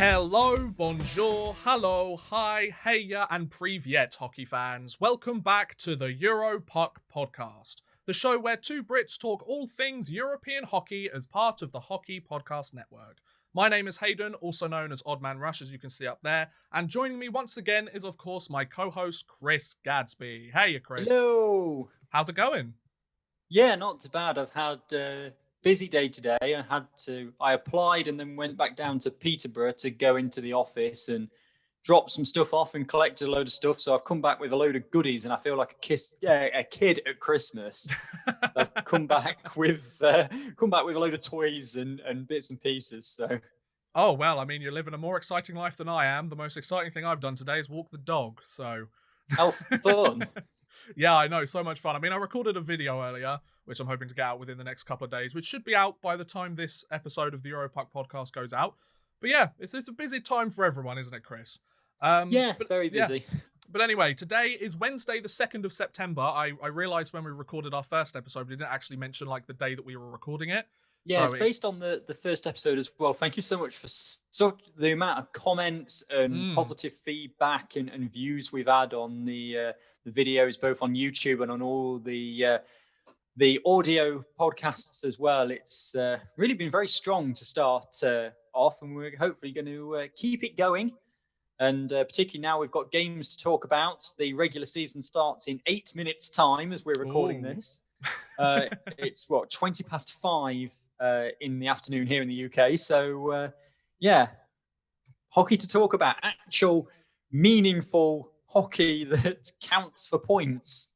Hello, bonjour, hello, hi, heya, and privyet, hockey fans. Welcome back to the Europuck podcast, the show where two Brits talk all things European hockey as part of the Hockey Podcast Network. My name is Hayden, also known as Man Rush, as you can see up there, and joining me once again is, of course, my co-host, Chris Gadsby. Hey, Chris. Hello. How's it going? Yeah, not too bad. I've had busy day today. I applied and then went back down to Peterborough to go into the office and drop some stuff off and collect a load of stuff. So I've come back with a load of goodies and I feel like a kid at Christmas. I've come back with a load of toys and bits and pieces. So. Oh, well, I mean, you're living a more exciting life than I am. The most exciting thing I've done today is walk the dog, so... How fun. Yeah, I know, so much fun. I mean, I recorded a video earlier, which I'm hoping to get out within the next couple of days, which should be out by the time this episode of the Europuck podcast goes out. But yeah, it's a busy time for everyone, isn't it, Chris? Very busy. Yeah. But anyway, today is Wednesday, the 2nd of September. I realized when we recorded our first episode, we didn't actually mention like the day that we were recording it. Yeah, so it's based on the first episode as well. Thank you so much for the amount of comments and positive feedback and views we've had on the videos, both on YouTube and on all the audio podcasts as well. It's really been very strong to start off, and we're hopefully going to keep it going. And particularly now we've got games to talk about. The regular season starts in 8 minutes' time as we're recording this. It's 20 past 5 in the afternoon here in the UK. So, hockey to talk about. Actual, meaningful hockey that counts for points.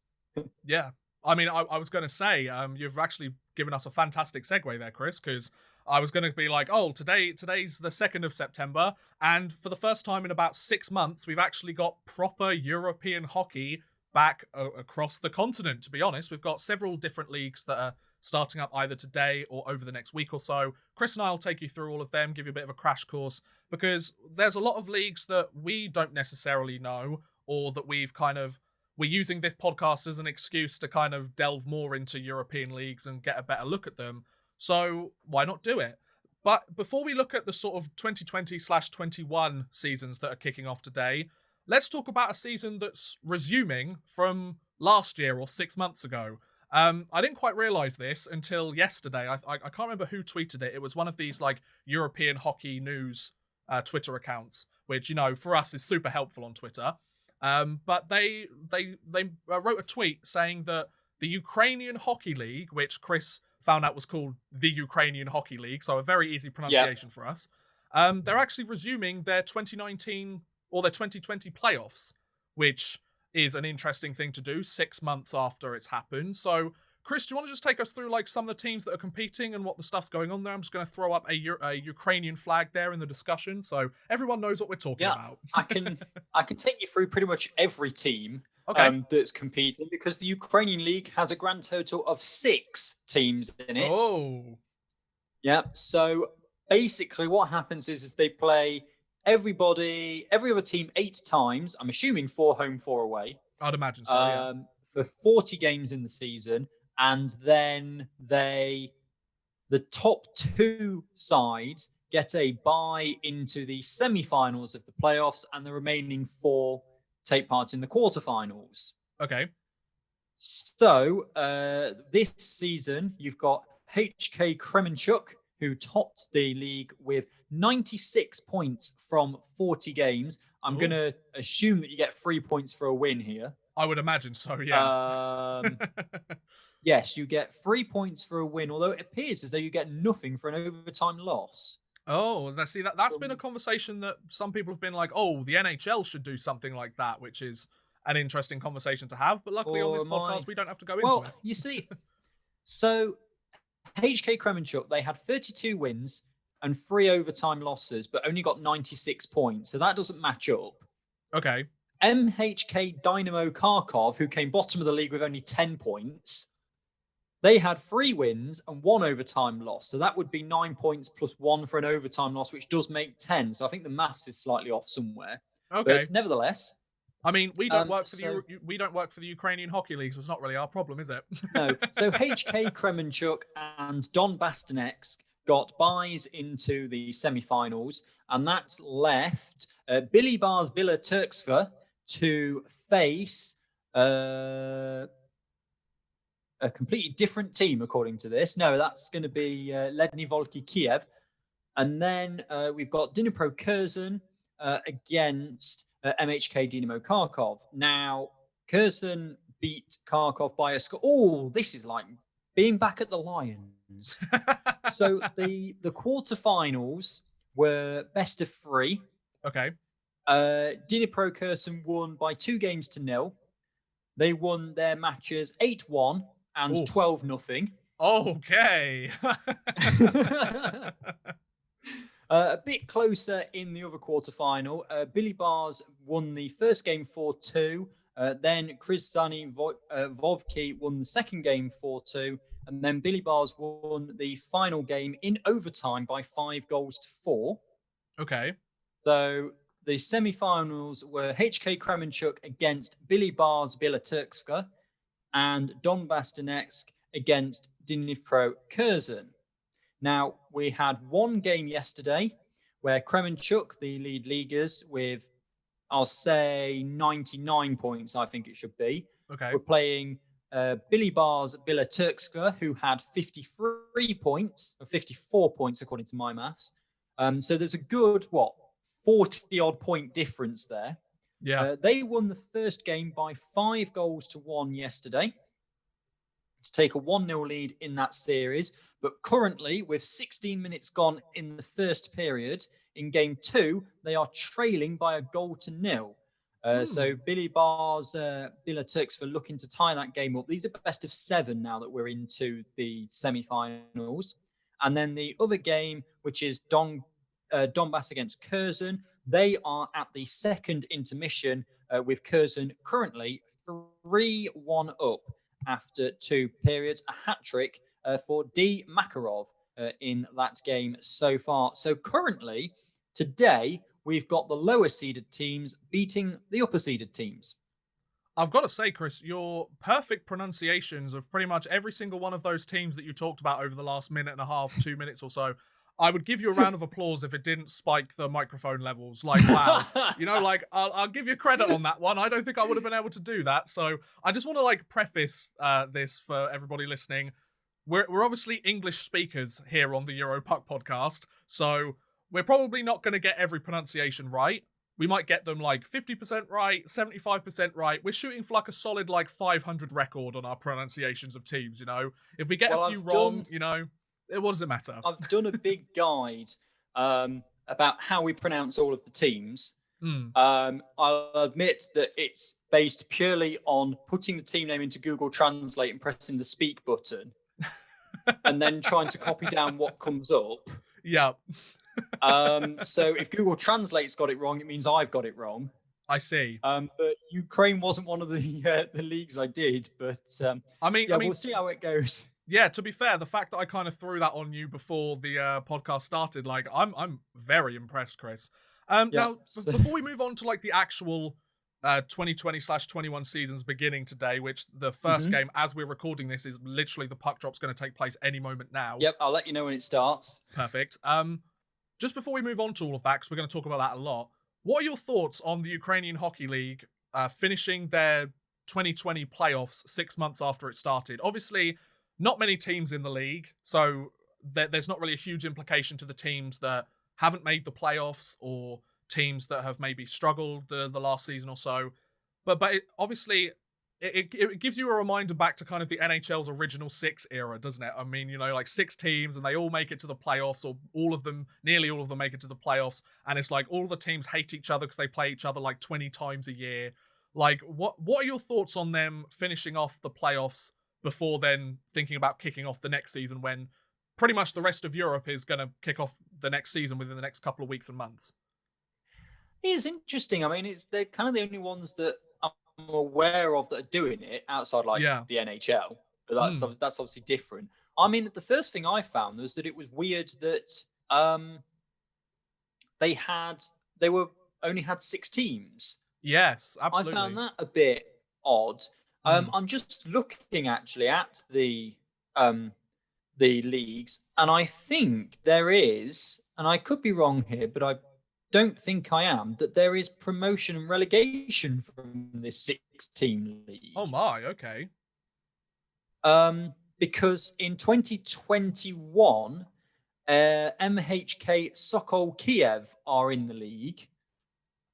Yeah. I mean, I was going to say, you've actually given us a fantastic segue there, Chris, because I was going to be like, today's the 2nd of September, and for the first time in about 6 months, we've actually got proper European hockey back across the continent, to be honest. We've got several different leagues that are starting up either today or over the next week or so. Chris and I will take you through all of them, give you a bit of a crash course, because there's a lot of leagues that we don't necessarily know, or that we're using this podcast as an excuse to kind of delve more into European leagues and get a better look at them. So why not do it? But before we look at the sort of 2020/21 seasons that are kicking off today, let's talk about a season that's resuming from last year or 6 months ago. I didn't quite realize this until yesterday. I can't remember who tweeted it. It was one of these like European hockey news Twitter accounts, which, you know, for us is super helpful on Twitter. But they wrote a tweet saying that the Ukrainian Hockey League, which Chris found out was called the Ukrainian Hockey League, so a very easy pronunciation for us, they're actually resuming their 2019 or their 2020 playoffs, which is an interesting thing to do 6 months after it's happened. So, Chris, do you want to just take us through like some of the teams that are competing and what the stuff's going on there? I'm just going to throw up a Ukrainian flag there in the discussion, so everyone knows what we're talking about. I can take you through pretty much every team that's competing, because the Ukrainian League has a grand total of 6 teams in it. Oh, yeah. So basically, what happens is they play every other team 8 times. I'm assuming 4 home, 4 away. I'd imagine so. Yeah. For 40 games in the season, and then the top 2 sides get a bye into the semi-finals of the playoffs, and the remaining 4 take part in the quarterfinals. Okay. So this season, you've got HK Kremenchuk, who topped the league with 96 points from 40 games. I'm going to assume that you get 3 points for a win here. I would imagine so, yeah. Yes, you get 3 points for a win, although it appears as though you get nothing for an overtime loss. Oh, see, that's been a conversation that some people have been like, oh, the NHL should do something like that, which is an interesting conversation to have. But luckily on this podcast, we don't have to go into it. Well, you see, so HK Kremenchuk, they had 32 wins and 3 overtime losses, but only got 96 points. So that doesn't match up. Okay. MHK Dynamo Kharkov, who came bottom of the league with only 10 points, they had 3 wins and 1 overtime loss. So that would be 9 points plus 1 for an overtime loss, which does make 10. So I think the maths is slightly off somewhere. Okay. But nevertheless, I mean, we don't work for the Ukrainian Hockey League, so it's not really our problem, is it? No. So HK Kremenchuk and Don Bastianets got buys into the semi-finals, and that's left Billy Bar's Bila Turksva to face a completely different team, according to this. No, that's going to be Ledny Volky Kiev. And then we've got Dnipro Curzon against MHK Dynamo Kharkov. Now, Curzon beat Kharkov by a score. Oh, this is like being back at the Lions. So the quarterfinals were best of 3. Okay. Dnipro Curzon won by 2-0. They won their matches 8-1 and 12-0. Okay. A bit closer in the other quarterfinal. Billy Bars won the first game 4-2. Then Chris Vovki won the second game 4-2. And then Billy Bars won the final game in overtime by 5-4. Okay. So the semi-finals were HK Kremenchuk against Billy Bars Bila Turkska and Donbass Donetsk against Dnipro Curzon. Now, we had one game yesterday where Kremenchuk, the lead leaguers, with, I'll say, 99 points, I think it should be, were playing Billy Bars Bila Turkska, who had 53 points, or 54 points, according to my maths. So there's a good, 40-odd point difference there. Yeah. They won the first game by 5-1 yesterday to take a 1-0 lead in that series. But currently, with 16 minutes gone in the first period, in game 2, they are trailing by 1-0. So Billy Bars, Bila Turks, for looking to tie that game up. These are best of 7 now that we're into the semi-finals. And then the other game, which is Donbass against Curzon, they are at the second intermission with Curzon currently 3-1 up after 2 periods. A hat-trick for D. Makarov in that game so far. So currently, today, we've got the lower seeded teams beating the upper seeded teams. I've got to say, Chris, your perfect pronunciations of pretty much every single one of those teams that you talked about over the last minute and a half, 2 minutes or so, I would give you a round of applause if it didn't spike the microphone levels. Like, wow. I'll give you credit on that one. I don't think I would have been able to do that. So I just want to preface this for everybody listening. We're obviously English speakers here on the Europuck podcast, so we're probably not going to get every pronunciation right. We might get them 50% right, 75% right. We're shooting for a solid 500 record on our pronunciations of teams, If we get a few wrong, what does it matter? I've done a big guide about how we pronounce all of the teams. I'll admit that it's based purely on putting the team name into Google Translate and pressing the speak button. And then trying to copy down what comes up. Yeah. So if Google Translate's got it wrong, it means I've got it wrong. I see. But Ukraine wasn't one of the leagues I did. But we'll see how it goes. Yeah, to be fair, the fact that I kind of threw that on you before the podcast started, I'm very impressed, Chris. Now, before we move on to the actual 2020/21 season's beginning today, which the first game, as we're recording this, is literally the puck drop's going to take place any moment now. Yep, I'll let you know when it starts. Perfect. Just before we move on to all of that, because we're going to talk about that a lot, what are your thoughts on the Ukrainian Hockey League finishing their 2020 playoffs 6 months after it started? Obviously, not many teams in the league, so there's not really a huge implication to the teams that haven't made the playoffs or teams that have maybe struggled the last season or so. But obviously, it gives you a reminder back to kind of the NHL's original 6 era, doesn't it? I mean, 6 teams and they all make it to the playoffs, or nearly all of them make it to the playoffs. And it's all the teams hate each other because they play each other 20 times a year. What are your thoughts on them finishing off the playoffs before then thinking about kicking off the next season, when pretty much the rest of Europe is going to kick off the next season within the next couple of weeks and months? It is interesting. I mean, they're kind of the only ones that I'm aware of that are doing it outside the NHL. But that's obviously different. I mean, the first thing I found was that it was weird that they only had 6 teams. Yes, absolutely. I found that a bit odd. I'm just looking actually at the the leagues, and I think there is, and I could be wrong here, but I don't think I am, that there is promotion and relegation from this 6-team league. Oh my, okay. Because in 2021, MHK Sokol Kiev are in the league,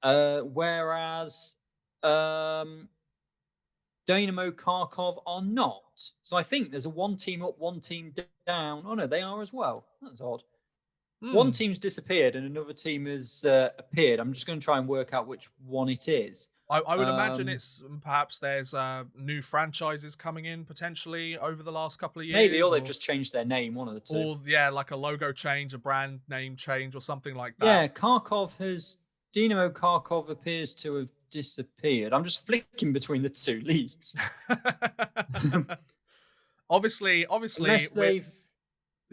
whereas Dynamo Kharkov are not. So I think there's a one team up, one team down. Oh no, they are as well. That's odd. One team's disappeared and another team has appeared. I'm just going to try and work out which one it is. I would imagine it's perhaps there's new franchises coming in potentially over the last couple of years. Maybe, or they've just changed their name, one of the two. Or, yeah, like a logo change, a brand name change or something like that. Yeah, Dynamo Kharkov appears to have disappeared. I'm just flicking between the two leagues. obviously, unless they've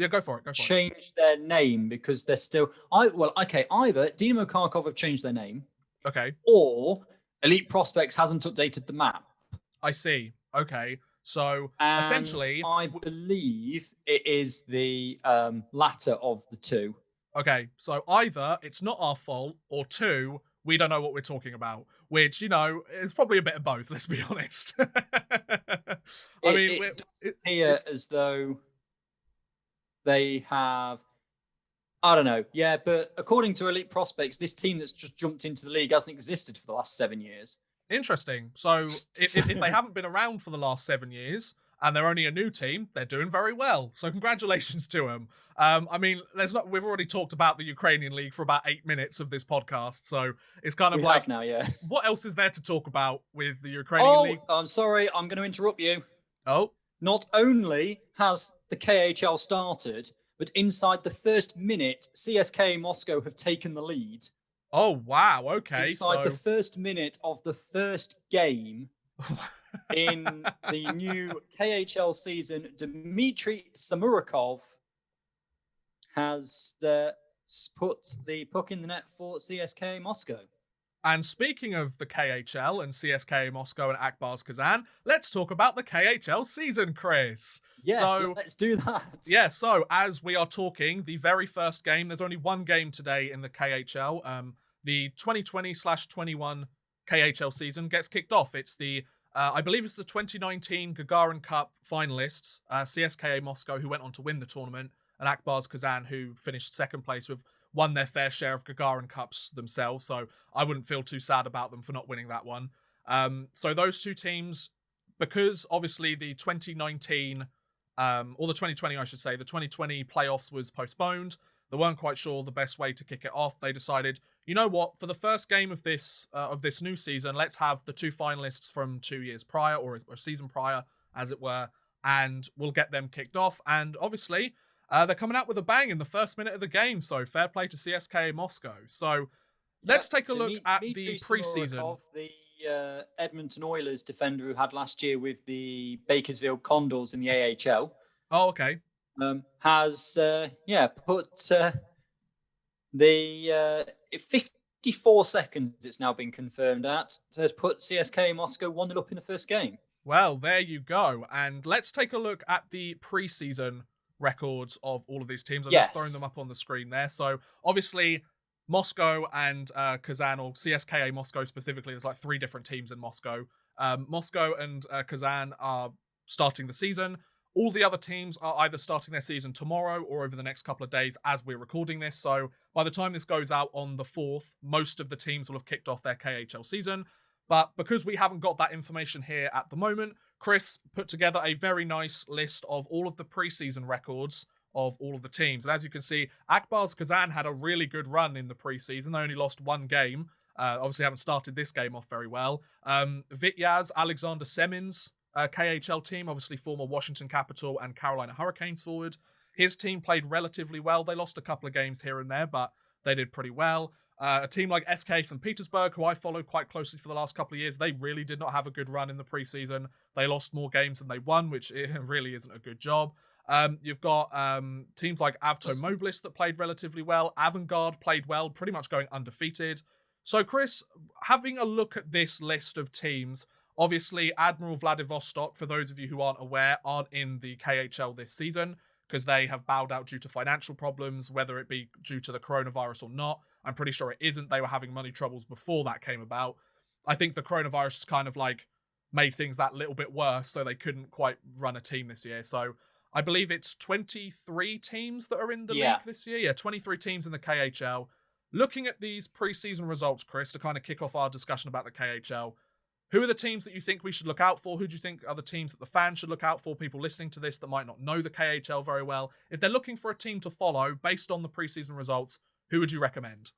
go for it. Changed their name because they're still. Either Dynamo Kharkov have changed their name, okay, or Elite Prospects hasn't updated the map. I see. Okay, so essentially, I believe it is the latter of the two. Okay, so either it's not our fault, or two, we don't know what we're talking about, which, is probably a bit of both, let's be honest. It does appear as though they have, I don't know, yeah, but according to Elite Prospects, this team that's just jumped into the league hasn't existed for the last 7 years. Interesting. So if they haven't been around for the last 7 years, and they're only a new team, they're doing very well. So congratulations to them. We've already talked about the Ukrainian League for about 8 minutes of this podcast, so it's kind of like, now, yes. What else is there to talk about with the Ukrainian League? I'm sorry, I'm going to interrupt you. Oh? Not only has the KHL started, but inside the first minute, CSKA Moscow have taken the lead. Oh, wow, okay. Inside the first minute of the first game in the new KHL season, Dmitry Samurikov has put the puck in the net for CSKA Moscow. And speaking of the KHL and CSKA Moscow and Akbars Kazan, let's talk about the KHL season, Chris. Yes, let's do that. Yeah, so as we are talking, the very first game, there's only one game today in the KHL. The 2020/21 KHL season gets kicked off. It's the I believe it's the 2019 Gagarin Cup finalists, CSKA Moscow, who went on to win the tournament, and Akbars Kazan, who finished second place, with won their fair share of Gagarin Cups themselves. So I wouldn't feel too sad about them for not winning that one. So those two teams, because obviously the 2019, or the 2020, I should say, the 2020 playoffs was postponed. They weren't quite sure the best way to kick it off. They decided, you know what, for the first game of this new season, let's have the two finalists from 2 years prior, or a season prior, as it were, and we'll get them kicked off. And obviously, they're coming out with a bang in the first minute of the game, so fair play to CSKA Moscow. So let's take a look at the preseason. The Edmonton Oilers defender who had last year with the Bakersfield Condors in the AHL. Oh, okay. Has put the 54 seconds it's now been confirmed at, so has put CSKA Moscow 1-0 up in the first game. Well, there you go. And let's take a look at the preseason records of all of these teams. I'm just throwing them up on the screen there. So obviously Moscow and Kazan, or CSKA Moscow specifically, there's like 3 different teams in Moscow. Moscow and Kazan are starting the season. All the other teams are either starting their season tomorrow or over the next couple of days as we're recording this. So by the time this goes out on the 4th, most of the teams will have kicked off their KHL season. But because we haven't got that information here at the moment, Chris put together a very nice list of all of the preseason records of all of the teams. And as you can see, Akbars Kazan had a really good run in the preseason. They only lost 1 game. Obviously haven't started this game off very well. Vityaz Alexander Semin's KHL team, obviously former Washington Capital and Carolina Hurricanes forward. His team played relatively well. They lost a couple of games here and there, but they did pretty well. A team like SK St. Petersburg, who I followed quite closely for the last couple of years, they really did not have a good run in the preseason. They lost more games than they won, which really isn't a good job. You've got teams like Avto Mobilis that played relatively well. Avangard played well, pretty much going undefeated. So, Chris, having a look at this list of teams, obviously Admiral Vladivostok, for those of you who aren't aware, aren't in the KHL this season. because they have bowed out due to financial problems, whether it be due to the coronavirus or not. I'm pretty sure it isn't. They were having money troubles before that came about. I think the coronavirus has kind of like made things that little bit worse, so they couldn't quite run a team this year. So I believe it's 23 teams that are in the league this year. Yeah, 23 teams in the KHL. Looking at these preseason results, Chris, to kind of kick off our discussion about the KHL, who are the teams that you think we should look out for? Who do you think are the teams that the fans should look out for? People listening to this that might not know the KHL very well. If they're looking for a team to follow based on the preseason results, who would you recommend?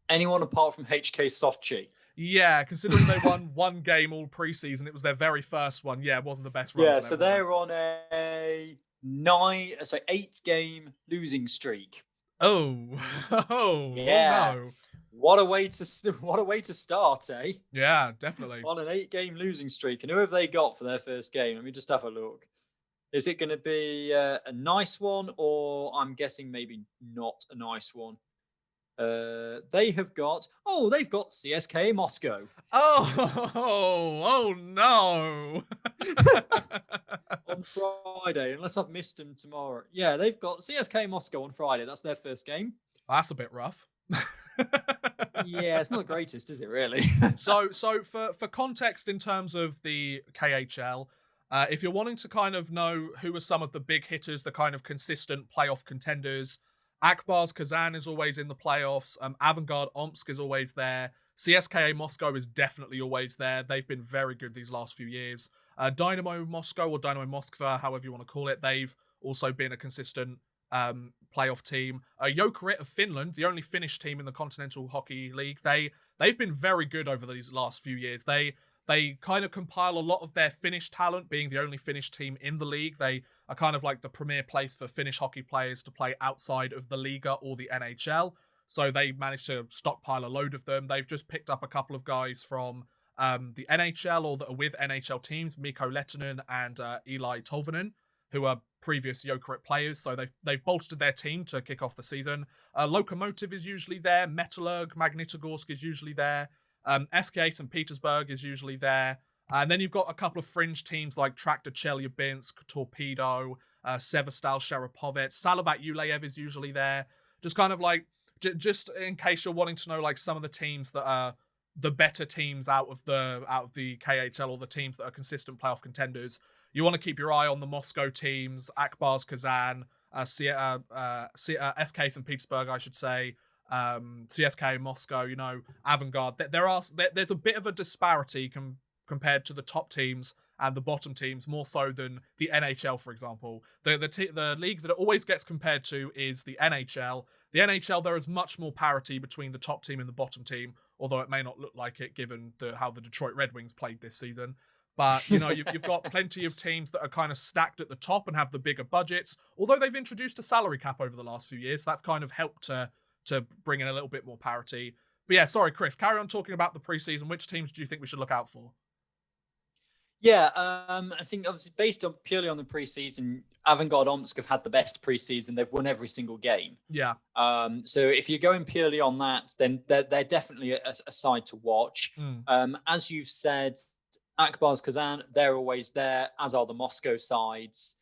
Anyone apart from HK Sochi. Yeah, considering they won one game all preseason, it was their very first one. Yeah, it wasn't the best run. Yeah, so they're on a 8-game losing streak. Oh, yeah. Oh no. What a way to start, eh? Yeah, definitely. On an 8-game losing streak. And who have they got for their first game? Let me just have a look. Is it going to be a nice one, or I'm guessing maybe not a nice one? They've got CSKA Moscow. Oh no. On Friday, unless I've missed them tomorrow. Yeah, they've got CSKA Moscow on Friday. That's their first game. That's a bit rough. Yeah, it's not the greatest, is it, really? So for context in terms of the KHL, if you're wanting to kind of know who are some of the big hitters, the kind of consistent playoff contenders, Akbars Kazan is always in the playoffs. Avangard Omsk is always there. CSKA Moscow is definitely always there. They've been very good these last few years. Dynamo Moscow or Dynamo Moskva, however you want to call it, they've also been a consistent playoff team. Jokerit of Finland, the only Finnish team in the Continental Hockey League, they've been very good over these last few years. They kind of compile a lot of their Finnish talent, being the only Finnish team in the league. They are kind of like the premier place for Finnish hockey players to play outside of the Liga or the NHL. So they managed to stockpile a load of them. They've just picked up a couple of guys from the NHL or that are with NHL teams, Mikko Lehtinen and Eli Tolvanen, who are previous Jokerit players. So they've bolstered their team to kick off the season. Lokomotiv is usually there. Metallurg, Magnitogorsk is usually there. SKA St. Petersburg is usually there. And then you've got a couple of fringe teams like Traktor Chelyabinsk, Torpedo, Sevastol Sharapovets. Salavat Yuleyev is usually there. Just kind of like, just in case you're wanting to know like some of the teams that are the better teams out of the KHL or the teams that are consistent playoff contenders. You want to keep your eye on the Moscow teams, Akbars Kazan, SK St. Petersburg, I should say, CSKA Moscow, you know, Avangard. There's a bit of a disparity compared to the top teams and the bottom teams, more so than the NHL, for example. The league that it always gets compared to is the NHL. The NHL, there is much more parity between the top team and the bottom team, although it may not look like it given how the Detroit Red Wings played this season. But, you know, you've got plenty of teams that are kind of stacked at the top and have the bigger budgets, although they've introduced a salary cap over the last few years. So that's kind of helped to bring in a little bit more parity. But yeah, sorry, Chris, carry on talking about the preseason. Which teams do you think we should look out for? Yeah, I think obviously based on purely on the preseason, Avangard Omsk have had the best preseason. They've won every single game. Yeah. So if you're going purely on that, then they're definitely a side to watch. As you've said, Akbars Kazan, they're always there, as are the Moscow sides.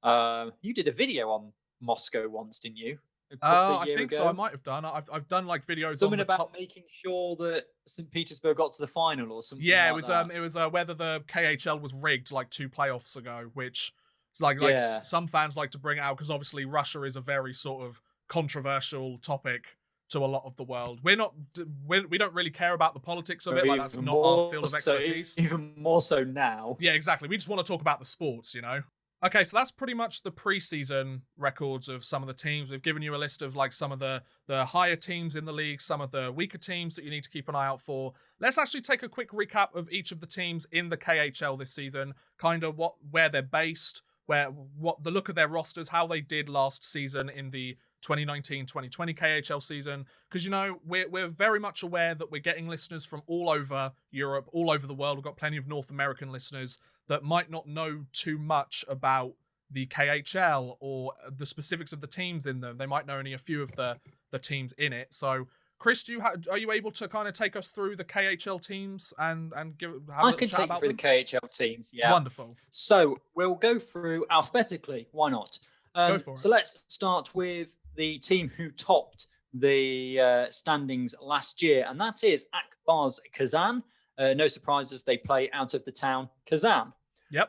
You did a video on Moscow once, didn't you? I think so. I might have done. I've done like videos. Something on the about top... making sure that St. Petersburg got to the final or something. Yeah, like it was whether the KHL was rigged like 2 playoffs ago, which it's like some fans like to bring out because obviously Russia is a very sort of controversial topic to a lot of the world. We don't really care about the politics of it. Like that's not our field of expertise. Even more so now. Yeah, exactly. We just want to talk about the sports, you know. Okay, so that's pretty much the preseason records of some of the teams. We've given you a list of like some of the higher teams in the league, some of the weaker teams that you need to keep an eye out for. Let's actually take a quick recap of each of the teams in the KHL this season, kind of where they're based, what the look of their rosters, how they did last season in the 2019-2020 KHL season, because you know we're very much aware that we're getting listeners from all over Europe, all over the world. We've got plenty of North American listeners that might not know too much about the KHL or the specifics of the teams in them. They might know only a few of the teams in it. So, Chris, are you able to kind of take us through the KHL teams and have a chat about them? I can take you through the KHL teams. Yeah, wonderful. So we'll go through alphabetically. Why not? Go for So it. let's start with the team who topped the standings last year, and that is Akbars Kazan. No surprises, they play out of the town Kazan. Yep.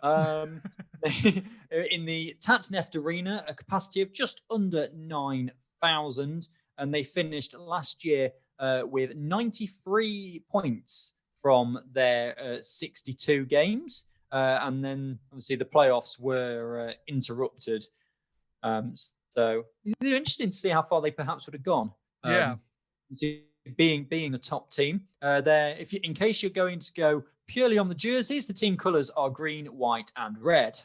In the Tatneft Arena, a capacity of just under 9,000, and they finished last year with 93 points from their 62 games. And then obviously the playoffs were interrupted. So it's interesting to see how far they perhaps would have gone. Yeah. Being the top team, in case you're going to go purely on the jerseys, the team colours are green, white, and red.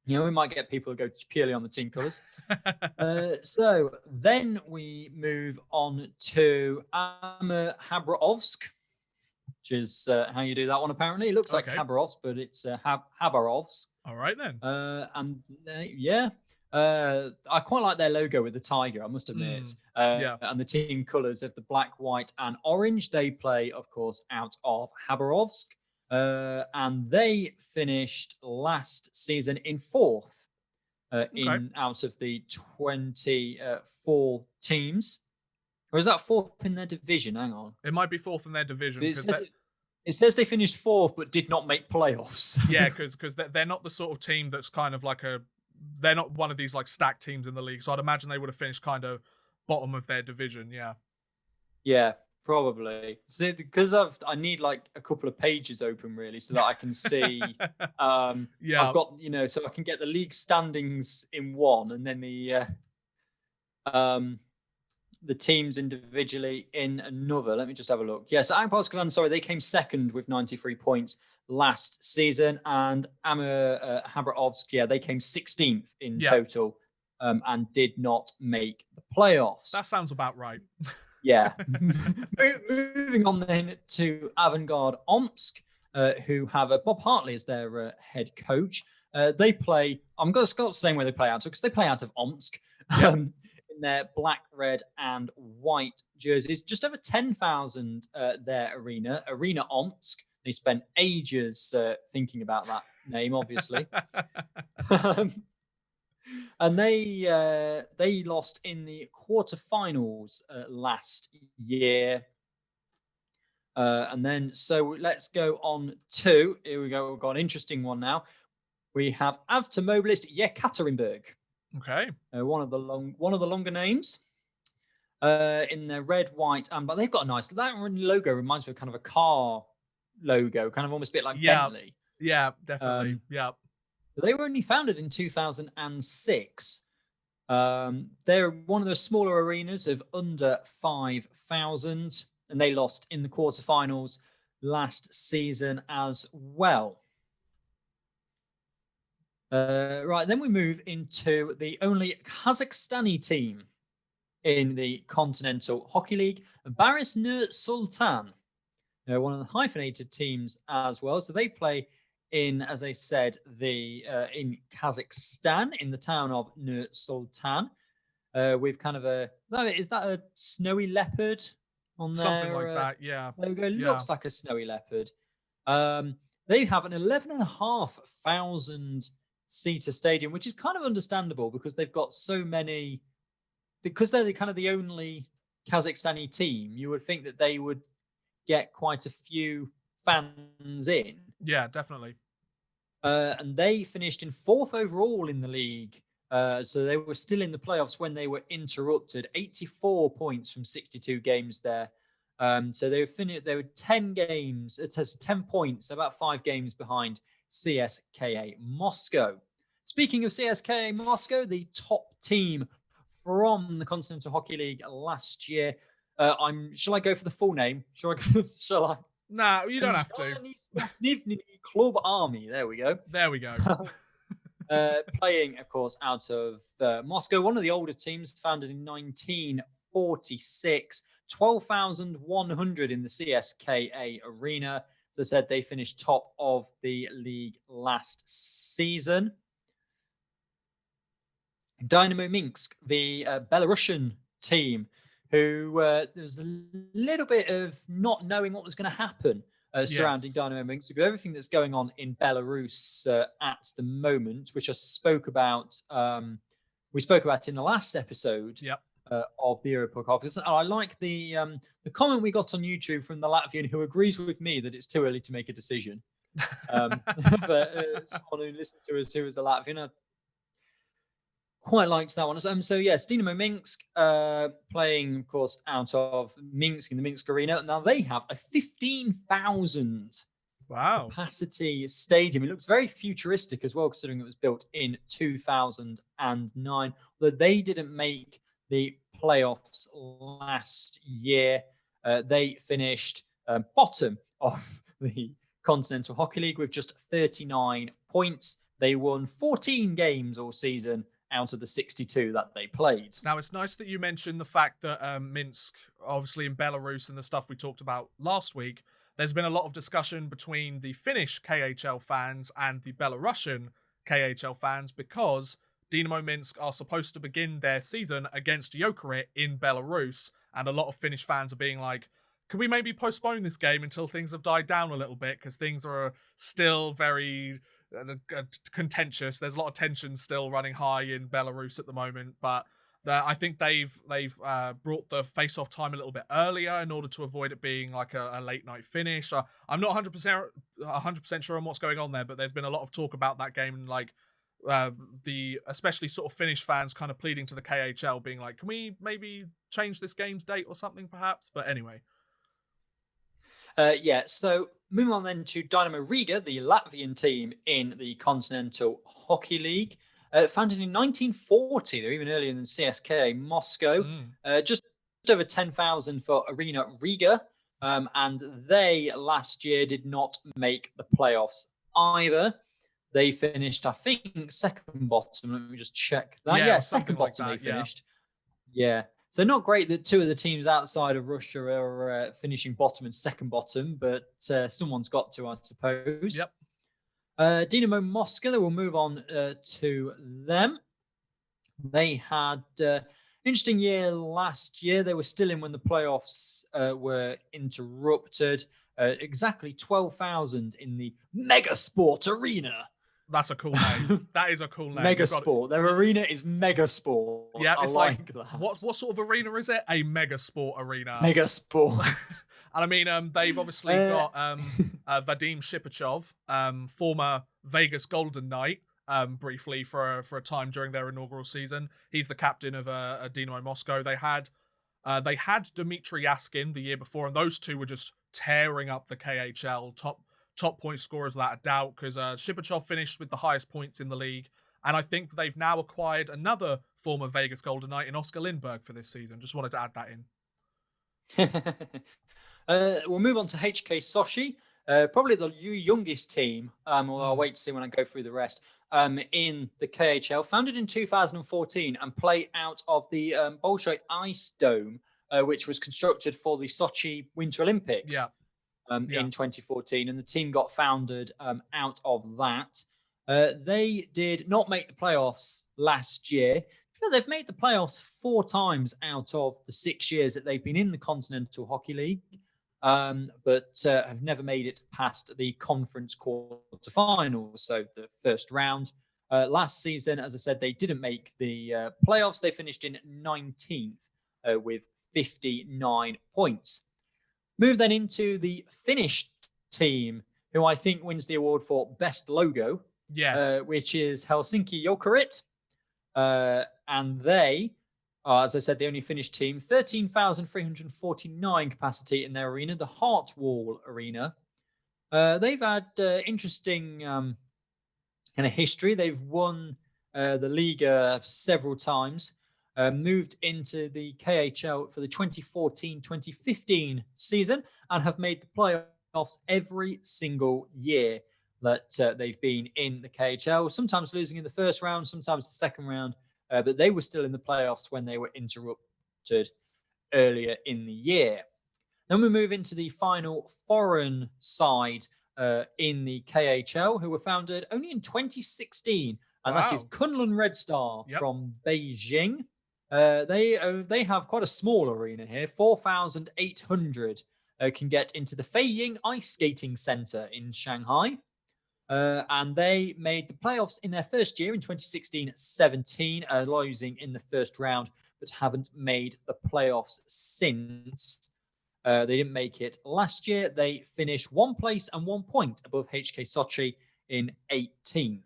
You know, we might get people who go purely on the team colours. So then we move on to Amur Habarovsk, which is how you do that one, apparently. It looks like Khabarovsk, but it's Habarovsk. All right, then. I quite like their logo with the tiger, I must admit. And the team colours of the black, white, and orange. They play, of course, out of Habarovsk. And they finished last season in fourth out of the 24 teams. Or is that fourth in their division? Hang on. It might be fourth in their division. It says they finished fourth but did not make playoffs. Yeah, because they're not the sort of team that's kind of like they're not one of these like stacked teams in the league. So I'd imagine they would have finished kind of bottom of their division. Yeah. Yeah, probably. So because I need like a couple of pages open really so that I can see. I've got, so I can get the league standings in one and then the teams individually in another. Let me just have a look. Yeah, so Akbars Kazan, they came second with 93 points last season, and Amur Habarovsk, they came 16th in total and did not make the playoffs. That sounds about right. Yeah. Moving on then to Avangard Omsk, who have Bob Hartley as their head coach. They play, I'm going to start saying where they play out of, because they play out of Omsk. In their black, red, and white jerseys. Just over 10,000 their arena Omsk. They spent ages thinking about that name, obviously. And they lost in the quarterfinals last year. And then, so let's go on to, here we go, we've got an interesting one now. We have Avtomobilist Yekaterinburg. Okay. One of the longer names. In their red, white, but they've got a nice, that logo reminds me of kind of a car logo, kind of almost a bit like Bentley. Yeah, definitely. They were only founded in 2006. They're one of the smaller arenas of under 5,000, and they lost in the quarterfinals last season as well. Right, then we move into the only Kazakhstani team in the Continental Hockey League, Baris Nur Sultan. One of the hyphenated teams as well. So they play in, as I said, in Kazakhstan, in the town of Nur Sultan, with kind of is that a snowy leopard on there? Something like that, yeah. Logo looks like a snowy leopard. They have an 11,500 seater stadium, which is kind of understandable because they've got so many, because they're the only Kazakhstani team. You would think that they would get quite a few fans in. Yeah, definitely. And they finished in fourth overall in the league. So they were still in the playoffs when they were interrupted. 84 points from 62 games there. So they were 10 games. It says 10 points, about 5 games behind CSKA Moscow. Speaking of CSKA Moscow, the top team from the Continental Hockey League last year. Shall I go for the full name? Shall I? No, you don't have to. Club Army. There we go. There we go. Playing, of course, out of Moscow, one of the older teams, founded in 1946, 12,100 in the CSKA arena. As I said, they finished top of the league last season. Dynamo Minsk, the Belarusian team, who there was a little bit of not knowing what was going to happen surrounding Yes. Dynamo Minsk, with everything that's going on in Belarus at the moment, which I spoke about. We spoke about in the last episode Yep. of the Europa Podcast. And I like the comment we got on YouTube from the Latvian who agrees with me that it's too early to make a decision. But someone who listened to us who was a Latvian, I quite liked that one. So yes, Dynamo Minsk playing, of course, out of Minsk in the Minsk Arena. Now they have a 15,000 Wow. capacity stadium. It looks very futuristic as well, considering it was built in 2009. Although they didn't make the playoffs last year, they finished bottom of the Continental Hockey League with just 39 points. They won 14 games all season out of the 62 that they played. Now, it's nice that you mentioned the fact that Minsk, obviously in Belarus and the stuff we talked about last week, there's been a lot of discussion between the Finnish KHL fans and the Belarusian KHL fans because Dynamo Minsk are supposed to begin their season against Jokerit in Belarus, and a lot of Finnish fans are being like, can we maybe postpone this game until things have died down a little bit, because things are still very contentious. There's a lot of tension still running high in Belarus at the moment, but I think they've brought the face-off time a little bit earlier in order to avoid it being like a late night finish. I'm not 100% sure on what's going on there, but there's been a lot of talk about that game, and like the especially sort of Finnish fans kind of pleading to the KHL, being like, can we maybe change this game's date or something, perhaps? But anyway. So moving on then to Dynamo Riga, the Latvian team in the Continental Hockey League. Founded in 1940, they're even earlier than CSKA Moscow. Just over 10,000 for Arena Riga. And they last year did not make the playoffs either. They finished, I think, second bottom. Let me just check that. Yeah, second bottom like that, they finished. Yeah. So not great that two of the teams outside of Russia are finishing bottom and second bottom, but someone's got to, I suppose. Yep. Dynamo Moscow, we'll move on to them. They had an interesting year last year. They were still in when the playoffs were interrupted. Exactly 12,000 in the Megasport Arena. That's a cool name. That is a cool name. Megasport. Their arena is Megasport. Yeah, it's like that. What sort of arena is it? A Megasport arena. Megasport. And I mean, they've obviously got Vadim Shipachov, former Vegas Golden Knight, briefly for a time during their inaugural season. He's the captain of Dynamo Moscow. They had Dmitry Yaskin the year before, and those two were just tearing up the KHL top point scorers without a doubt, because Shipachov finished with the highest points in the league, and I think they've now acquired another former Vegas Golden Knight in Oscar Lindberg for this season. Just wanted to add that in. We'll move on to HK Sochi, probably the youngest team, although I'll wait to see when I go through the rest, in the KHL. Founded in 2014 and play out of the Bolshoi Ice Dome, which was constructed for the Sochi Winter Olympics. Yeah. In 2014, and the team got founded out of that. They did not make the playoffs last year. They've made the playoffs 4 times out of the 6 years that they've been in the Continental Hockey League, but have never made it past the conference quarterfinals, so the first round. Last season, as I said, they didn't make the playoffs. They finished in 19th with 59 points. Move then into the Finnish team, who I think wins the award for best logo. Yes. Which is Helsinki Jokerit. And they are, as I said, the only Finnish team, 13,349 capacity in their arena, the Heartwall Arena. They've had interesting kind of history. They've won the Liga several times. Moved into the KHL for the 2014-2015 season and have made the playoffs every single year that they've been in the KHL, sometimes losing in the first round, sometimes the second round, but they were still in the playoffs when they were interrupted earlier in the year. Then we move into the final foreign side in the KHL, who were founded only in 2016, and that is Kunlun Red Star from Beijing. They have quite a small arena here, 4,800 can get into the Feiying Ice Skating Center in Shanghai. And they made the playoffs in their first year in 2016-17, losing in the first round, but haven't made the playoffs since. They didn't make it last year. They finished 1 place and 1 point above HK Sochi in 18th.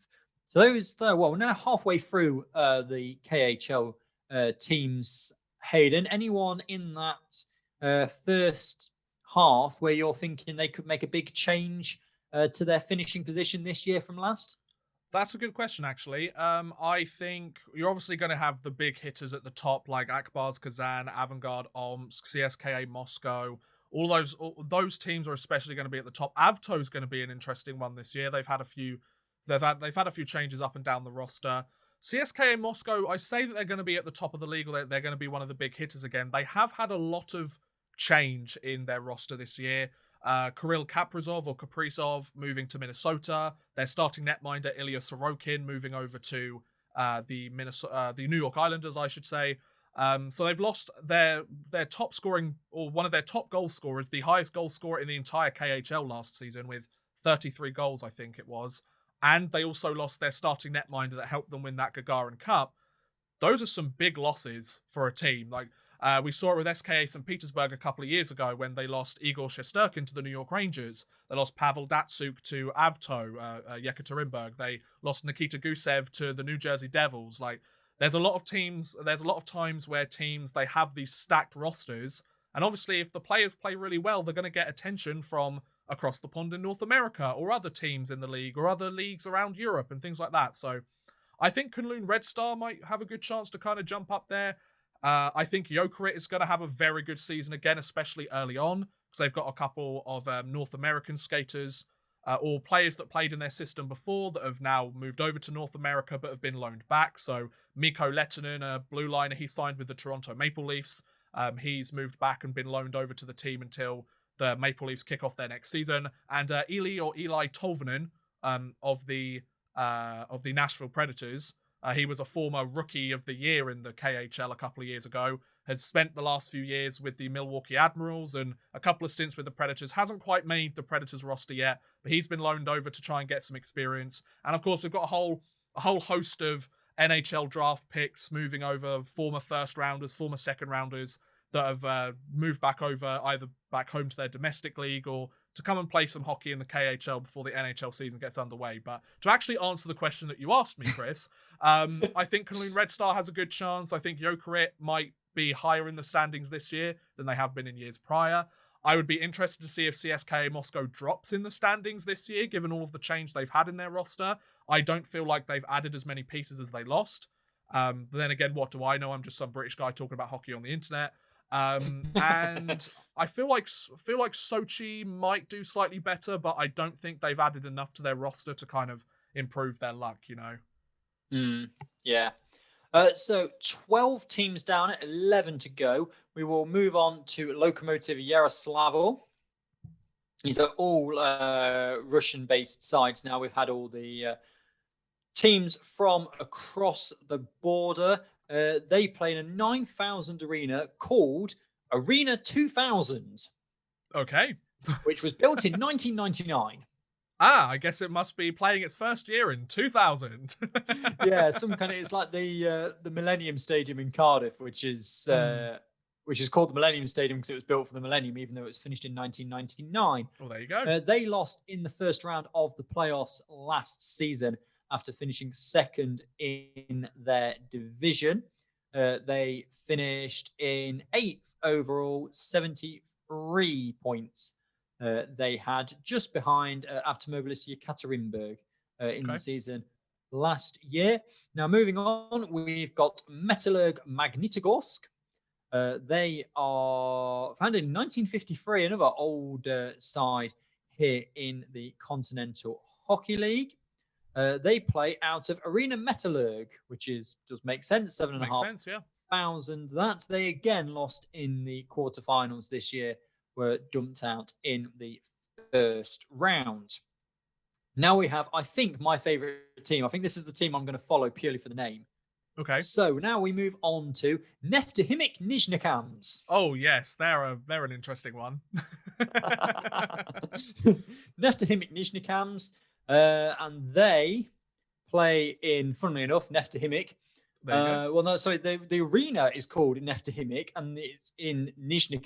So we're now halfway through the KHL teams. Hayden, anyone in that first half where you're thinking they could make a big change to their finishing position this year from last? That's a good question, actually. I think you're obviously going to have the big hitters at the top, like Akbars Kazan, Avangard Omsk, CSKA Moscow. All those teams are especially going to be at the top. Avto's going to be an interesting one this year. They've had a few changes up and down the roster. CSKA Moscow, I say that they're going to be at the top of the league. They're going to be one of the big hitters again. They have had a lot of change in their roster this year. Kirill Kaprizov moving to Minnesota. Their starting netminder Ilya Sorokin moving over to the New York Islanders, I should say. So they've lost their top scoring, or one of their top goal scorers, the highest goal scorer in the entire KHL last season with 33 goals, I think it was. And they also lost their starting netminder that helped them win that Gagarin Cup. Those are some big losses for a team. Like, we saw it with SKA St. Petersburg a couple of years ago when they lost Igor Shesterkin to the New York Rangers. They lost Pavel Datsuk to Avto, Yekaterinburg. They lost Nikita Gusev to the New Jersey Devils. Like, there's a lot of times where teams, they have these stacked rosters. And obviously, if the players play really well, they're going to get attention from across the pond in North America or other teams in the league or other leagues around Europe and things like that. So I think Kunlun Red Star might have a good chance to kind of jump up there. I think Jokerit is going to have a very good season again, especially early on, because they've got a couple of North American skaters or players that played in their system before that have now moved over to North America but have been loaned back. So Mikko Lehtinen, a blue liner, he signed with the Toronto Maple Leafs. He's moved back and been loaned over to the team until the Maple Leafs kick off their next season. And Eli Tolvanen of the Nashville Predators, he was a former Rookie of the Year in the KHL a couple of years ago, has spent the last few years with the Milwaukee Admirals and a couple of stints with the Predators. Hasn't quite made the Predators roster yet, but he's been loaned over to try and get some experience. And of course, we've got a whole host of NHL draft picks moving over, former first rounders, former second rounders that have moved back over either back home to their domestic league or to come and play some hockey in the KHL before the NHL season gets underway. But to actually answer the question that you asked me, Chris, I think Kunlun Red Star has a good chance. I think Jokerit might be higher in the standings this year than they have been in years prior. I would be interested to see if CSKA Moscow drops in the standings this year, given all of the change they've had in their roster. I don't feel like they've added as many pieces as they lost. But then again, what do I know? I'm just some British guy talking about hockey on the internet. And I feel like Sochi might do slightly better, but I don't think they've added enough to their roster to kind of improve their luck, you know? Yeah. So 12 teams down at 11 to go. We will move on to Lokomotiv Yaroslavl. These are all Russian-based sides now. We've had all the teams from across the border. They play in a 9,000 arena called Arena 2000. Okay. Which was built in 1999. I guess it must be playing its first year in 2000. Yeah, it's like the Millennium Stadium in Cardiff, which is called the Millennium Stadium because it was built for the Millennium, even though it was finished in 1999. Well, there you go. They lost in the first round of the playoffs last season after finishing second in their division. They finished in 8th overall, 73 points. They had just behind Avtomobilist Yekaterinburg in the season last year. Now, moving on, we've got Metallurg Magnitogorsk. They are founded in 1953, another old side here in the Continental Hockey League. They play out of Arena Metallurg, which does make sense, 7,500. That they again lost in the quarterfinals this year, were dumped out in the first round. Now we have, I think, my favorite team. I think this is the team I'm going to follow purely for the name. Okay. So now we move on to Neftahimik Nizhnikams. Oh yes, they're an interesting one. Neftahimik Nizhny, and they play in, funnily enough, Neftahimik. There you go. Well, no, sorry. The arena is called Neftahimik, and it's in Nizhny.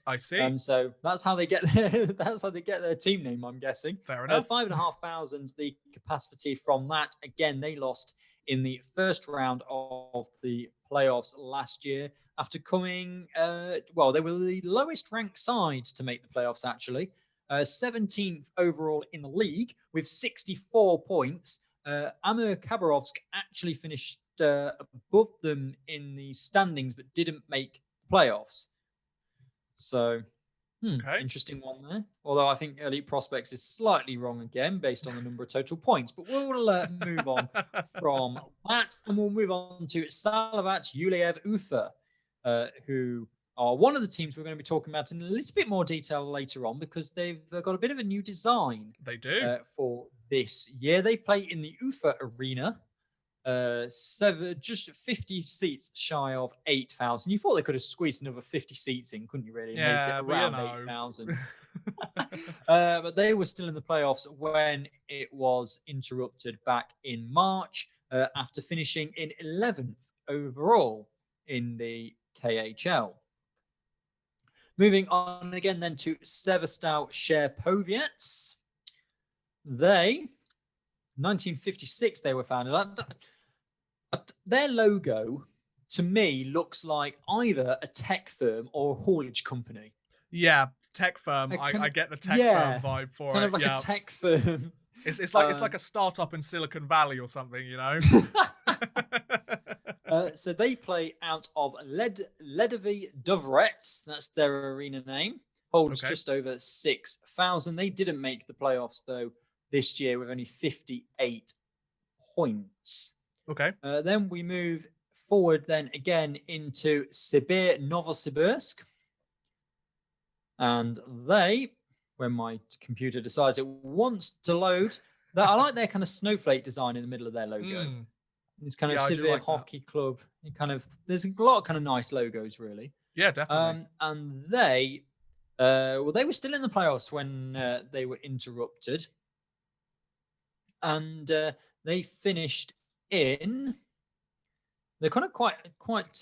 I see. So that's how they get their team name, I'm guessing. Fair enough. 5,500 the capacity from that. Again, they lost in the first round of the playoffs last year after coming. Well, they were the lowest ranked side to make the playoffs, actually. 17th overall in the league with 64 points. Amur Khabarovsk actually finished above them in the standings, but didn't make playoffs. So, okay. Interesting one there. Although I think Elite Prospects is slightly wrong again based on the number of total points. But we'll move on from that, and we'll move on to Salavat Yuleev Ufa, who are one of the teams we're going to be talking about in a little bit more detail later on, because they've got a bit of a new design. They do. For this year. They play in the Ufa Arena. Just 50 seats shy of 8,000. You thought they could have squeezed another 50 seats in, couldn't you, really? Yeah, make it around 8,000. But they were still in the playoffs when it was interrupted back in March after finishing in 11th overall in the KHL. Moving on again then to Sevastov Sherpovets. 1956 they were founded. Their logo, to me, looks like either a tech firm or a haulage company. Yeah, tech firm. I get the tech firm vibe for kind it. Kind of like a tech firm. It's like a startup in Silicon Valley or something, you know? So they play out of Ledovy Dovrets. That's their arena name. Holds just over 6,000. They didn't make the playoffs, though, this year with only 58 points. Okay. Then we move forward then again into Sibir Novosibirsk. And they, when my computer decides it wants to load, I like their kind of snowflake design in the middle of their logo. It's kind of Sibir Hockey Club. There's a lot of kind of nice logos, really. Yeah, definitely. And they, they were still in the playoffs when they were interrupted. And they finished in. They're kind of quite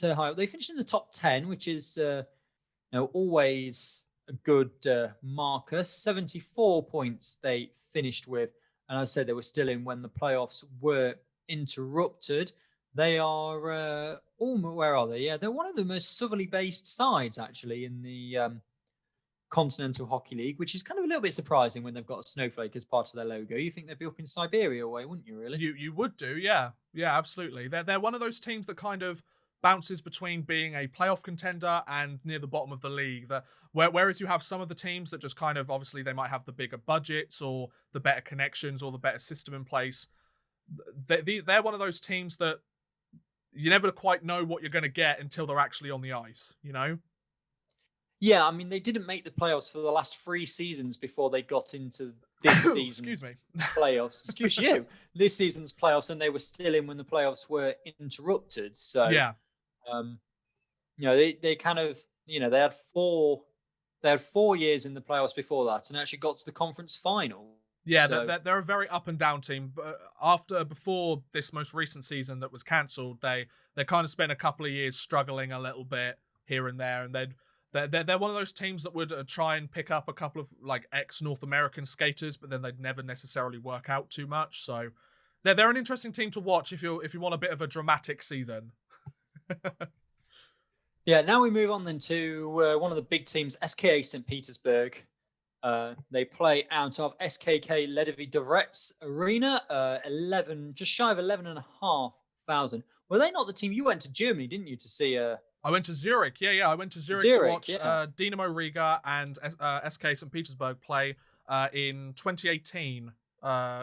high. They finished in the top 10, which is always a good marker. 74 points they finished with, and as I said, they were still in when the playoffs were interrupted. They are where are they? Yeah, they're one of the most southerly based sides actually in the Continental Hockey League, which is kind of a little bit surprising when they've got a snowflake as part of their logo. You think they'd be up in Siberia way, wouldn't you, really? You would do, yeah. Yeah, absolutely. They're one of those teams that kind of bounces between being a playoff contender and near the bottom of the league. Whereas you have some of the teams that just kind of, obviously, they might have the bigger budgets or the better connections or the better system in place. They're one of those teams that you never quite know what you're going to get until they're actually on the ice, you know? Yeah, I mean, they didn't make the playoffs for the last 3 seasons before they got into this season's playoffs. Excuse you. This season's playoffs, and they were still in when the playoffs were interrupted. So, yeah, they kind of, they had 4 years in the playoffs before that, and actually got to the conference final. Yeah, so they're a very up and down team. But before this most recent season that was cancelled, they kind of spent a couple of years struggling a little bit here and there, and they're one of those teams that would try and pick up a couple of like ex-North American skaters, but then they'd never necessarily work out too much. So they're an interesting team to watch if you want a bit of a dramatic season. Yeah, now we move on then to one of the big teams, SKA St. Petersburg. They play out of SKK Ledovy Dovrets Arena, just shy of 11,500. Were they not the team? You went to Germany, didn't you, to see? I went to Zurich. Yeah. I went to Zurich to watch Dynamo Riga and SK St. Petersburg play in 2018.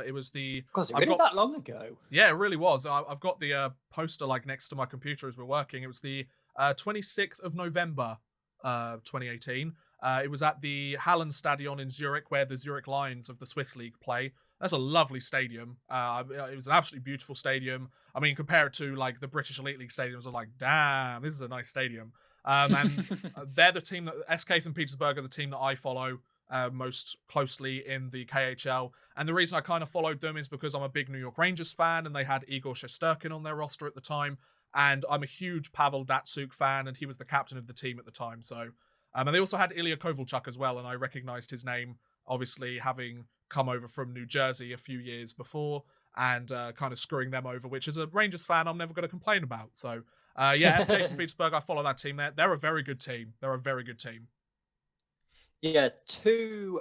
It was the... Because it really that long ago. Yeah, it really was. I've got the poster like next to my computer as we're working. It was the 26th of November, 2018. It was at the Hallenstadion in Zurich, where the Zurich Lions of the Swiss League play. That's a lovely stadium. It was an absolutely beautiful stadium. I mean, compared to like the British Elite League stadiums, I'm like, damn, this is a nice stadium. And they're the team that SK St. Petersburg are the team that I follow most closely in the KHL. And the reason I kind of followed them is because I'm a big New York Rangers fan, and they had Igor Shesterkin on their roster at the time. And I'm a huge Pavel Datsyuk fan, and he was the captain of the team at the time. So, and they also had Ilya Kovalchuk as well, and I recognized his name, obviously having come over from New Jersey a few years before, and kind of screwing them over, which as a Rangers fan, I'm never going to complain about. So, yeah, SK St. Petersburg, I follow that team. They're a very good team. They're a very good team. Yeah, two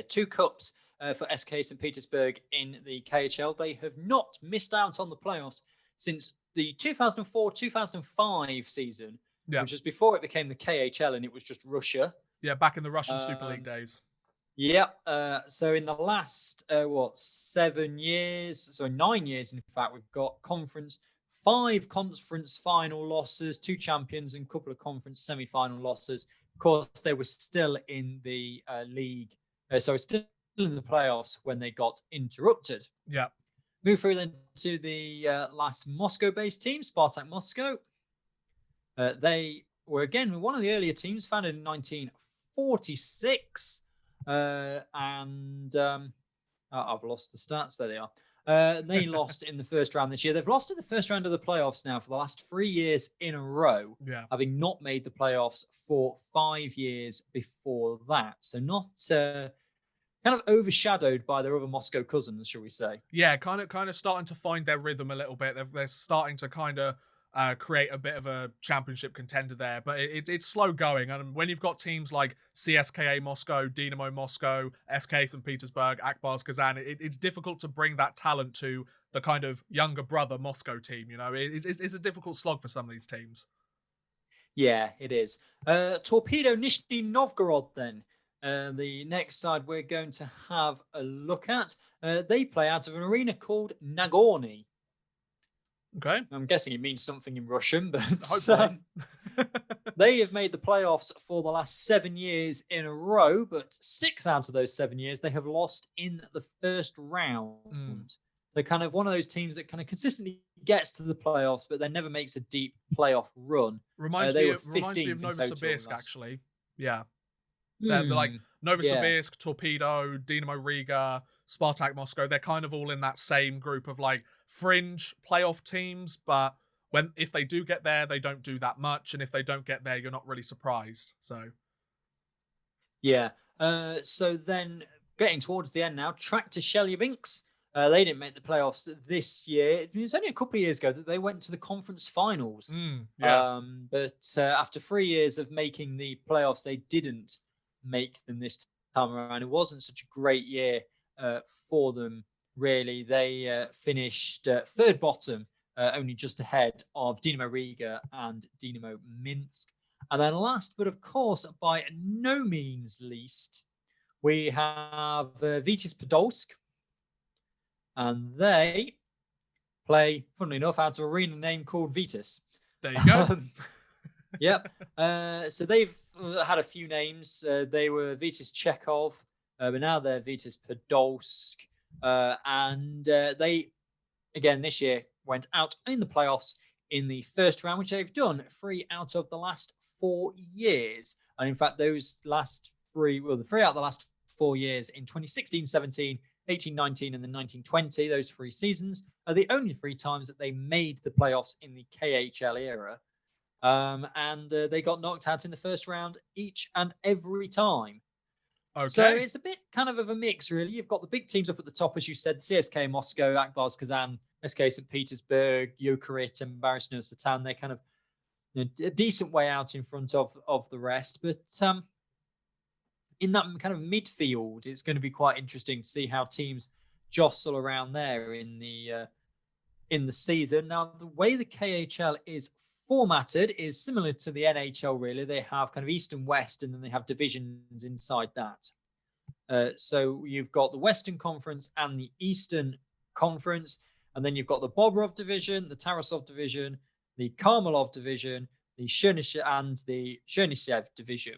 two cups for SK St. Petersburg in the KHL. They have not missed out on the playoffs since the 2004-2005 season, which was before it became the KHL and it was just Russia. Yeah, back in the Russian Super League days. Yeah. So in the last 9 years, in fact, we've got 5 conference final losses, 2 champions, and a couple of conference semi-final losses. Of course, they were still in the league, so still in the playoffs when they got interrupted. Yeah. Move through then to the last Moscow-based team, Spartak Moscow. They were again one of the earlier teams, founded in 1946, and I've lost the stats. There they are. They lost in the first round this year. They've lost in the first round of the playoffs now for the last 3 years in a row, having not made the playoffs for 5 years before that. So not kind of overshadowed by their other Moscow cousins, shall we say? Yeah, kind of starting to find their rhythm a little bit. They're starting to kind of create a bit of a championship contender there, but it's slow going. And when you've got teams like CSKA Moscow, Dynamo Moscow, SK St. Petersburg, Akbars Kazan, it's difficult to bring that talent to the kind of younger brother Moscow team. You know, it's a difficult slog for some of these teams. Yeah, it is. Torpedo Nizhny Novgorod then. The next side we're going to have a look at. They play out of an arena called Nagorny. Okay. I'm guessing it means something in Russian, but they have made the playoffs for the last 7 years in a row, but 6 out of those 7 years they have lost in the first round. They're kind of one of those teams that kind of consistently gets to the playoffs, but then never makes a deep playoff run. Reminds me of Novosibirsk, actually. Yeah. They're like Novosibirsk, Torpedo, Dynamo Riga, Spartak Moscow. They're kind of all in that same group of like fringe playoff teams, but if they do get there, they don't do that much, and if they don't get there, you're not really surprised. So yeah. So then getting towards the end now, Tractor Chelyabinsk. They didn't make the playoffs this year. It was only a couple of years ago that they went to the conference finals. But after 3 years of making the playoffs, they didn't make them this time around. It wasn't such a great year for them, really. They finished third bottom, only just ahead of Dynamo Riga and Dynamo Minsk. And then last, but of course by no means least, we have Vitis Podolsk. And they play, funnily enough, out of an arena name called Vitis. There you go. Yep. So they've had a few names. They were Vitis Chekhov, but now they're Vitis Podolsk. And they, again, this year went out in the playoffs in the first round, which they've done 3 out of the last 4 years. And in fact, those last 3, the 3 out of the last 4 years in 2016-17, 18-19 and then 19-20, those 3 seasons are the only 3 times that they made the playoffs in the KHL era. And they got knocked out in the first round each and every time. Okay. So it's a bit kind of a mix, really. You've got the big teams up at the top, as you said, CSKA Moscow, Akbars Kazan, SK St. Petersburg, Yokerit and Baris Nur-Sultan. They're kind of a decent way out in front of the rest. But in that kind of midfield, it's going to be quite interesting to see how teams jostle around there in the season. Now, the way the KHL is formatted is similar to the NHL, really. They have kind of East and West, and then they have divisions inside that. So you've got the Western Conference and the Eastern Conference, and then you've got the Bobrov division, the Tarasov division, the Karmelov division, the Chernisev division.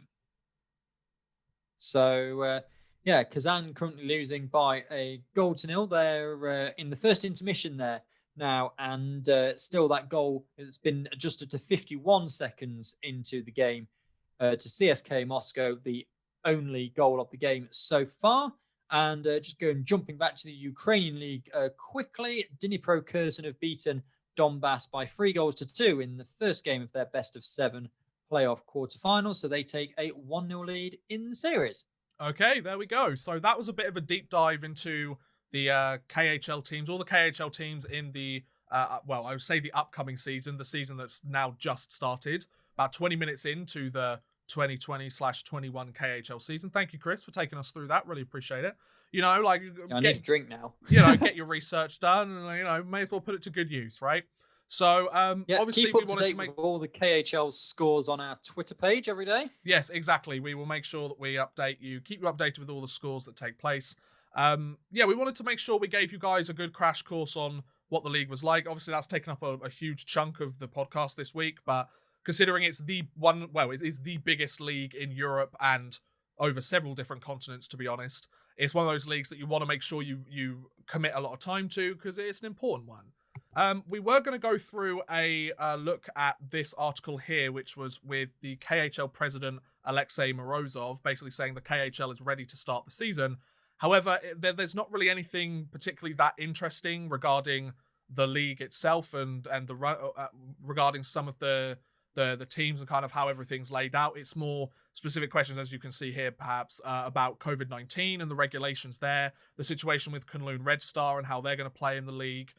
So, Kazan currently losing by a 1-0. They're in the first intermission there. now, and still that goal has been adjusted to 51 seconds into the game to CSK Moscow, the only goal of the game so far. And jumping back to the Ukrainian League quickly, Dnipro Kherson have beaten Donbass by 3-2 in the first game of their best of 7 playoff quarterfinals. So they take a 1-0 lead in the series. Okay, there we go. So that was a bit of a deep dive into the KHL teams, all the KHL teams in the, I would say the upcoming season, the season that's now just started, about 20 minutes into the 2020/21 KHL season. Thank you, Chris, for taking us through that. Really appreciate it. I need a drink now. Get your research done, and may as well put it to good use, right? So obviously keep up to date with all the KHL scores on our Twitter page every day. Yes, exactly. We will make sure that we keep you updated with all the scores that take place. We wanted to make sure we gave you guys a good crash course on what the league was like. Obviously, that's taken up a huge chunk of the podcast this week, but considering it is the biggest league in Europe and over several different continents, to be honest, it's one of those leagues that you want to make sure you commit a lot of time to because it's an important one. We were going to go through a look at this article here, which was with the KHL president, Alexei Morozov, basically saying the KHL is ready to start the season. However, there's not really anything particularly that interesting regarding the league itself and regarding some of the teams and kind of how everything's laid out. It's more specific questions, as you can see here, perhaps, about COVID-19 and the regulations there, the situation with Kunlun Red Star and how they're going to play in the league,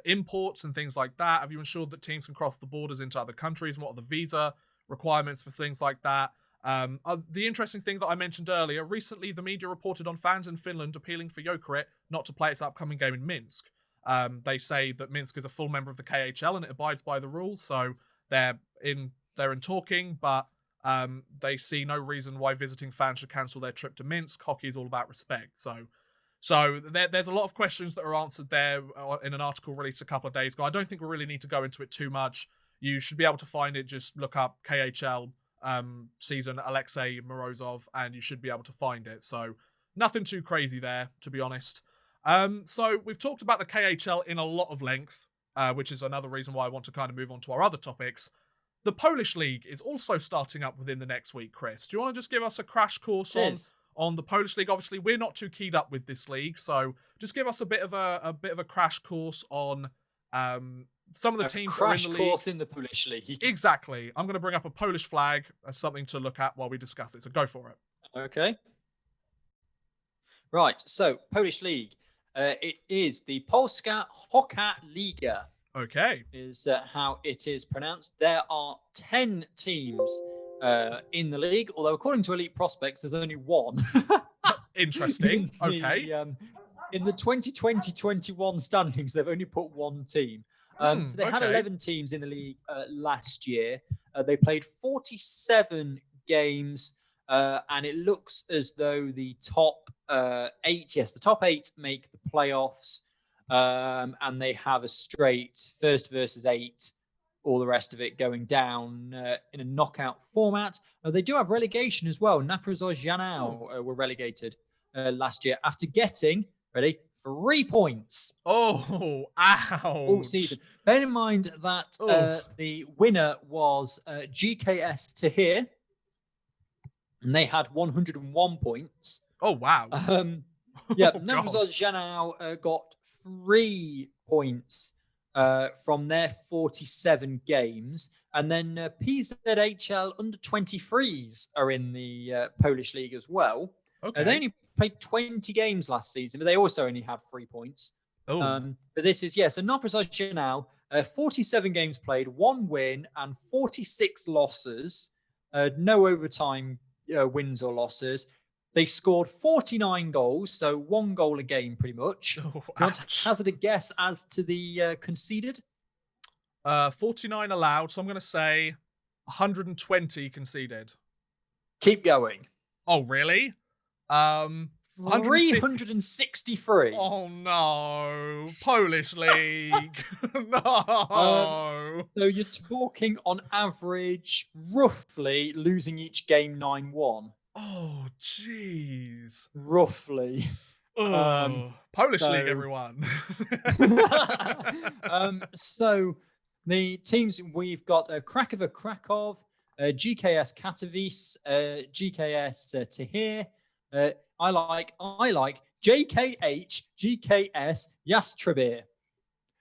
imports and things like that. Have you ensured that teams can cross the borders into other countries? And what are the visa requirements for things like that? The interesting thing that I mentioned earlier, recently the media reported on fans in Finland appealing for Jokerit not to play its upcoming game in Minsk. They say that Minsk is a full member of the KHL and it abides by the rules, so they're in talking, but they see no reason why visiting fans should cancel their trip to Minsk. Hockey is all about respect. So there's a lot of questions that are answered there in an article released a couple of days ago. I don't think we really need to go into it too much. You should be able to find it. Just look up KHL season Alexei Morozov and you should be able to find it. So nothing too crazy there, to be honest. So we've talked about the KHL in a lot of length, which is another reason why I want to kind of move on to our other topics. The Polish League is also starting up within the next week, Chris. Do you want to just give us a crash course on the Polish League? Obviously, we're not too keyed up with this league, so just give us a bit of a crash course on some of the teams that are in the league. Crash course in the Polish League. Exactly. I'm going to bring up a Polish flag as something to look at while we discuss it, so go for it. Okay. Right, so Polish League. It is the Polska Hockey League. Okay. Is how it is pronounced. There are 10 teams in the league, although according to Elite Prospects, there's only one. Interesting. Okay. In the 2020-21 standings, they've only put one team. So they had 11 teams in the league last year. They played 47 games, and it looks as though the top 8 make the playoffs. And they have a straight first versus 8, all the rest of it going down in a knockout format. They do have relegation as well. Naprozhyanau were relegated last year after getting, 3 points. Oh, ouch. All season. Bear in mind that the winner was GKS Tahir, and they had 101 points. Oh, wow. Naprozhyanau got 3 points from their 47 games. And then PZHL under 23s are in the Polish League as well. Okay. They only played 20 games last season, but they also only had 3 points. But this is, so Naprozhyanau, 47 games played, 1 win and 46 losses. No overtime wins or losses. They scored 49 goals, so 1 goal a game, pretty much. Hazard a guess as to the conceded? 49 allowed, so I'm going to say 120 conceded. Keep going. Oh, really? 363. Oh, no. Polish League. No. So you're talking on average, roughly, losing each game 9-1. Oh, jeez. Roughly. Oh, Polish league, so- everyone. So the teams we've got Krakow Krakow, GKS Katowice, GKS Tahir. I like JKH GKS Yastrabir,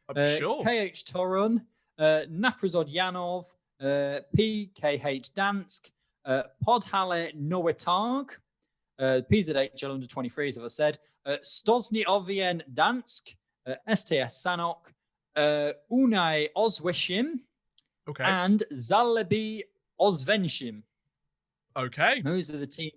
I'm sure. KH Torun, Naprozodyanov, PKH Dansk, Podhale Nowetarg, PZHL under 23s, as I said, Stozny Ovien Dansk, STS Sanok, Unai Osweshim, Okay. and Zalebi Osvenshim. Okay. Those are the teams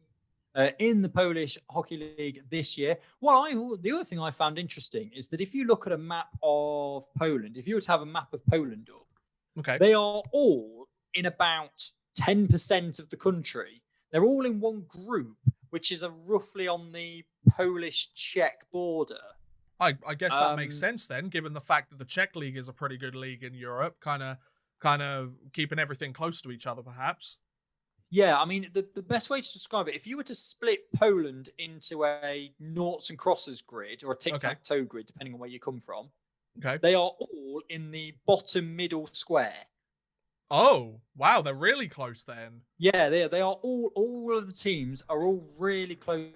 in the Polish Hockey League this year. The other thing I found interesting is that if you look at a map of Poland, if you were to have a map of Poland up, Okay. they are all in about 10% of the country. They're all in one group, which is roughly on the Polish-Czech border. I guess that makes sense then, given the fact that the Czech league is a pretty good league in Europe, kind of keeping everything close to each other, perhaps. Yeah, I mean, the best way to describe it, if you were to split Poland into a noughts and crosses grid or a tic-tac-toe grid, depending on where you come from, they are all in the bottom middle square. Oh, wow, they're really close then. Yeah, they are all of the teams are all really close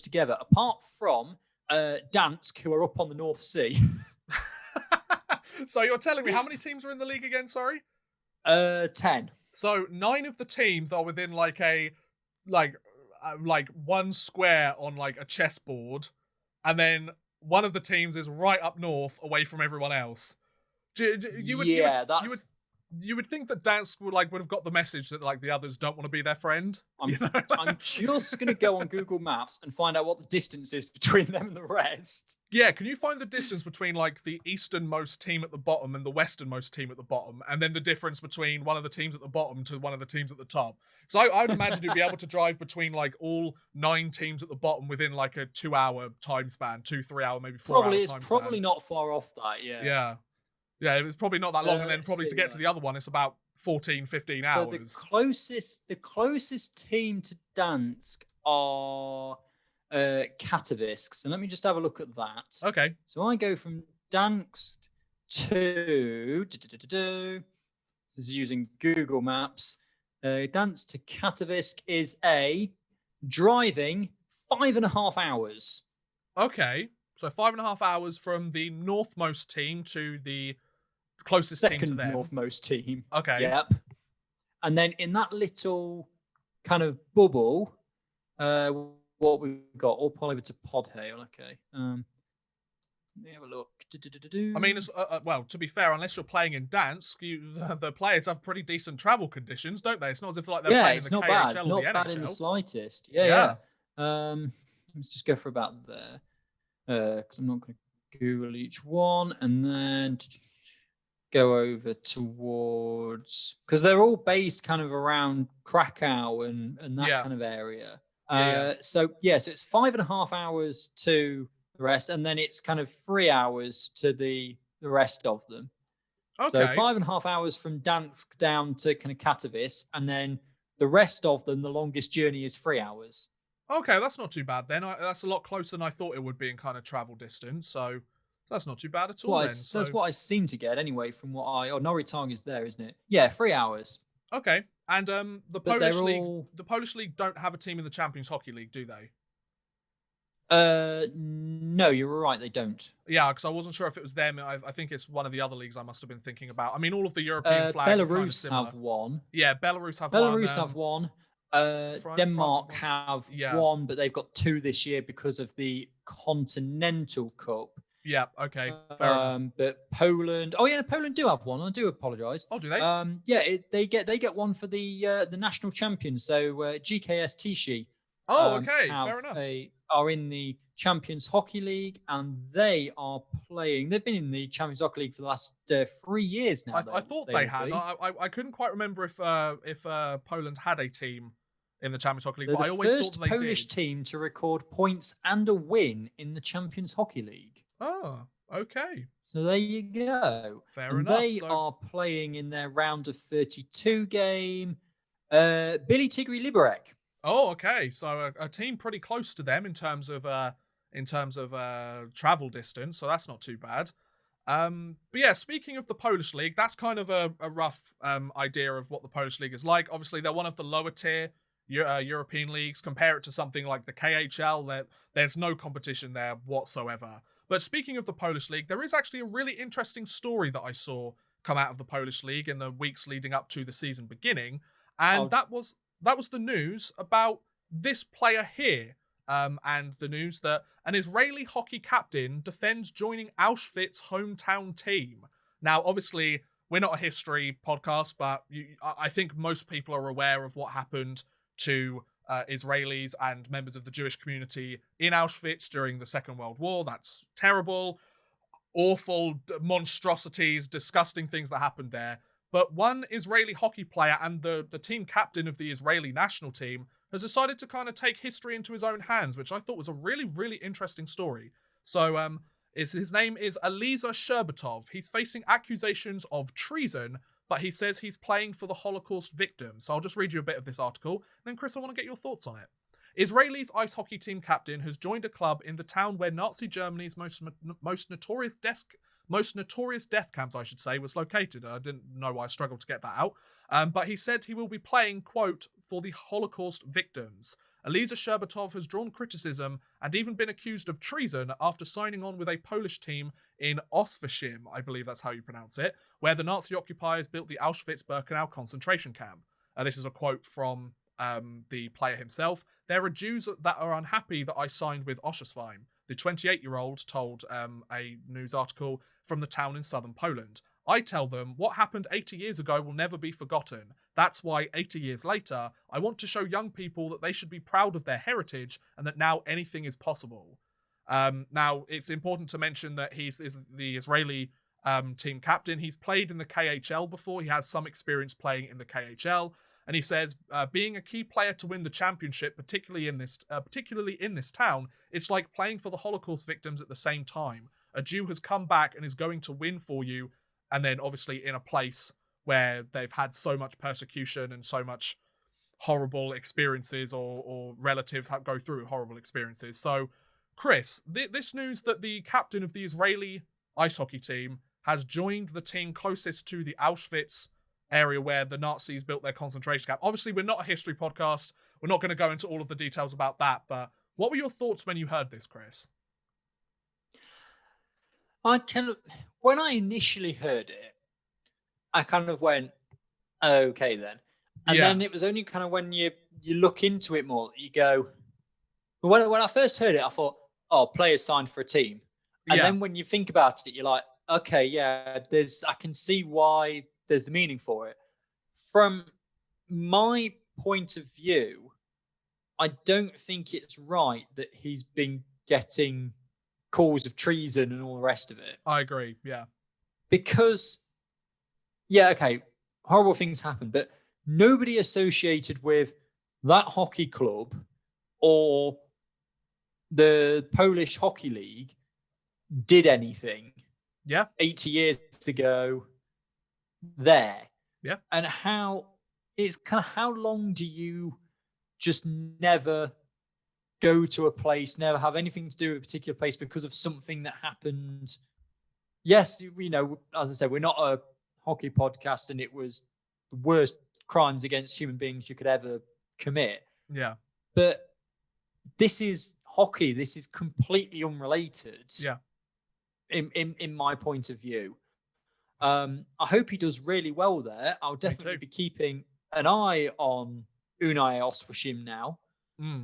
together, apart from Dansk, who are up on the North Sea. So you're telling me how many teams are in the league again, sorry? 10. So 9 of the teams are within like one square on like a chessboard, and then one of the teams is right up north, away from everyone else. You would think that Dansk would have got the message that like the others don't want to be their friend. I'm just gonna go on Google Maps and find out what the distance is between them and the rest. Yeah, can you find the distance between like the easternmost team at the bottom and the westernmost team at the bottom, and then the difference between one of the teams at the bottom to one of the teams at the top? So I would imagine you'd be able to drive between like all 9 teams at the bottom within like a 2-hour time span, 2-3 hour, maybe 4 hour time span. It's probably not far off that. Yeah. Yeah, it's probably not that long, and then probably to get to the other one, it's about 14, 15 hours. So the closest team to Dansk are Katowice. So let me just have a look at that. Okay. So I go from Dansk to this is using Google Maps. Dansk to Katowice is a driving 5.5 hours. Okay. So 5.5 hours from the northmost team to the closest team to them. Second northmost team. Okay. Yep. And then in that little kind of bubble, what we've got, all pull over to Podhale. Okay. Let me have a look. I mean, it's, well, to be fair, unless you're playing in Dansk, the players have pretty decent travel conditions, don't they? It's not as if like they're playing in the KHL or the NHL. Not bad in the slightest. Yeah. Let's just go for about there. Because I'm not going to Google each one, and then go over towards, because they're all based kind of around Krakow and that kind of area. So it's 5.5 hours to the rest, and then it's kind of 3 hours to the rest of them. Okay. So 5.5 hours from Dansk down to kind of Katowice, and then the rest of them, the longest journey is 3 hours. Okay, that's not too bad then. That's a lot closer than I thought it would be in kind of travel distance. So that's not too bad at all. That's what I seem to get anyway from what Noritang is there, isn't it? Yeah, 3 hours. Okay, and the Polish league don't have a team in the Champions Hockey League, do they? No, you're right, they don't. Yeah, because I wasn't sure if it was them. I think it's one of the other leagues I must have been thinking about. I mean, all of the European flags Belarus are kind of similar. have one. Yeah, Belarus have one. Denmark have one, but they've got 2 this year because of the Continental Cup. Yeah, okay, fair enough. But Poland, Poland do have one. I do apologise. Oh, do they? They get one for the national champions. So GKS Tichy. Oh, okay, fair enough. They are in the Champions Hockey League, and they are playing. They've been in the Champions Hockey League for the last 3 years now. I thought they had. I couldn't quite remember if Poland had a team in the Champions Hockey League, but I always thought they did. The first Polish team to record points and a win in the Champions Hockey League. Oh, okay. So there you go. Fair enough. They are playing in their round of 32 game. Billy Tigri Liberec. Oh, okay. So a team pretty close to them in terms of in terms of travel distance, so that's not too bad. But yeah, speaking of the Polish League, that's kind of a rough idea of what the Polish League is like. Obviously, they're one of the lower tier European leagues. Compare it to something like the KHL, there's no competition there whatsoever. But speaking of the Polish League, there is actually a really interesting story that I saw come out of the Polish League in the weeks leading up to the season beginning, and that was the news about this player here. And the news that an Israeli hockey captain defends joining Auschwitz hometown team. Now, obviously, we're not a history podcast, but I think most people are aware of what happened to Israelis and members of the Jewish community in Auschwitz during the Second World War. That's terrible, awful monstrosities, disgusting things that happened there. But one Israeli hockey player and the team captain of the Israeli national team has decided to kind of take history into his own hands, which I thought was a really, really interesting story. So his name is Eliezer Sherbatov. He's facing accusations of treason, but he says he's playing for the Holocaust victims. So I'll just read you a bit of this article. Then, Chris, I want to get your thoughts on it. Israeli's ice hockey team captain has joined a club in the town where Nazi Germany's most notorious death camps, I should say, was located. I didn't know why I struggled to get that out. But he said he will be playing, quote, for the Holocaust victims. Eliezer Sherbatov has drawn criticism and even been accused of treason after signing on with a Polish team in Oswiecim, I believe that's how you pronounce it, where the Nazi occupiers built the Auschwitz-Birkenau concentration camp. This is a quote from the player himself. There are Jews that are unhappy that I signed with Oswiecim, the 28-year-old told a news article from the town in southern Poland. I tell them what happened 80 years ago will never be forgotten. That's why 80 years later, I want to show young people that they should be proud of their heritage and that now anything is possible. Now, it's important to mention that he's the Israeli team captain. He's played in the KHL before. He has some experience playing in the KHL. And he says, being a key player to win the championship, particularly in this town, it's like playing for the Holocaust victims at the same time. A Jew has come back and is going to win for you, and then obviously in a place where they've had so much persecution and so much horrible experiences, or relatives go through horrible experiences. So, Chris, this news that the captain of the Israeli ice hockey team has joined the team closest to the Auschwitz area where the Nazis built their concentration camp. Obviously, we're not a history podcast. We're not going to go into all of the details about that, but what were your thoughts when you heard this, Chris? When I initially heard it, I kind of went, okay then. And then it was only kind of when you look into it more, you go, when I first heard it, I thought, oh, players signed for a team. And then when you think about it, you're like, okay, yeah, I can see why there's the meaning for it. From my point of view, I don't think it's right that he's been getting calls of treason and all the rest of it. I agree, yeah. Because, yeah, okay, horrible things happen, but nobody associated with that hockey club or the Polish Hockey League did anything 80 years ago there. Yeah. And how long do you just never go to a place, never have anything to do with a particular place because of something that happened? Yes, as I said, we're not a hockey podcast, and it was the worst crimes against human beings you could ever commit. Yeah. But this is hockey. This is completely unrelated. Yeah. In my point of view. I hope he does really well there. I'll definitely be keeping an eye on Unai Oswiecim now.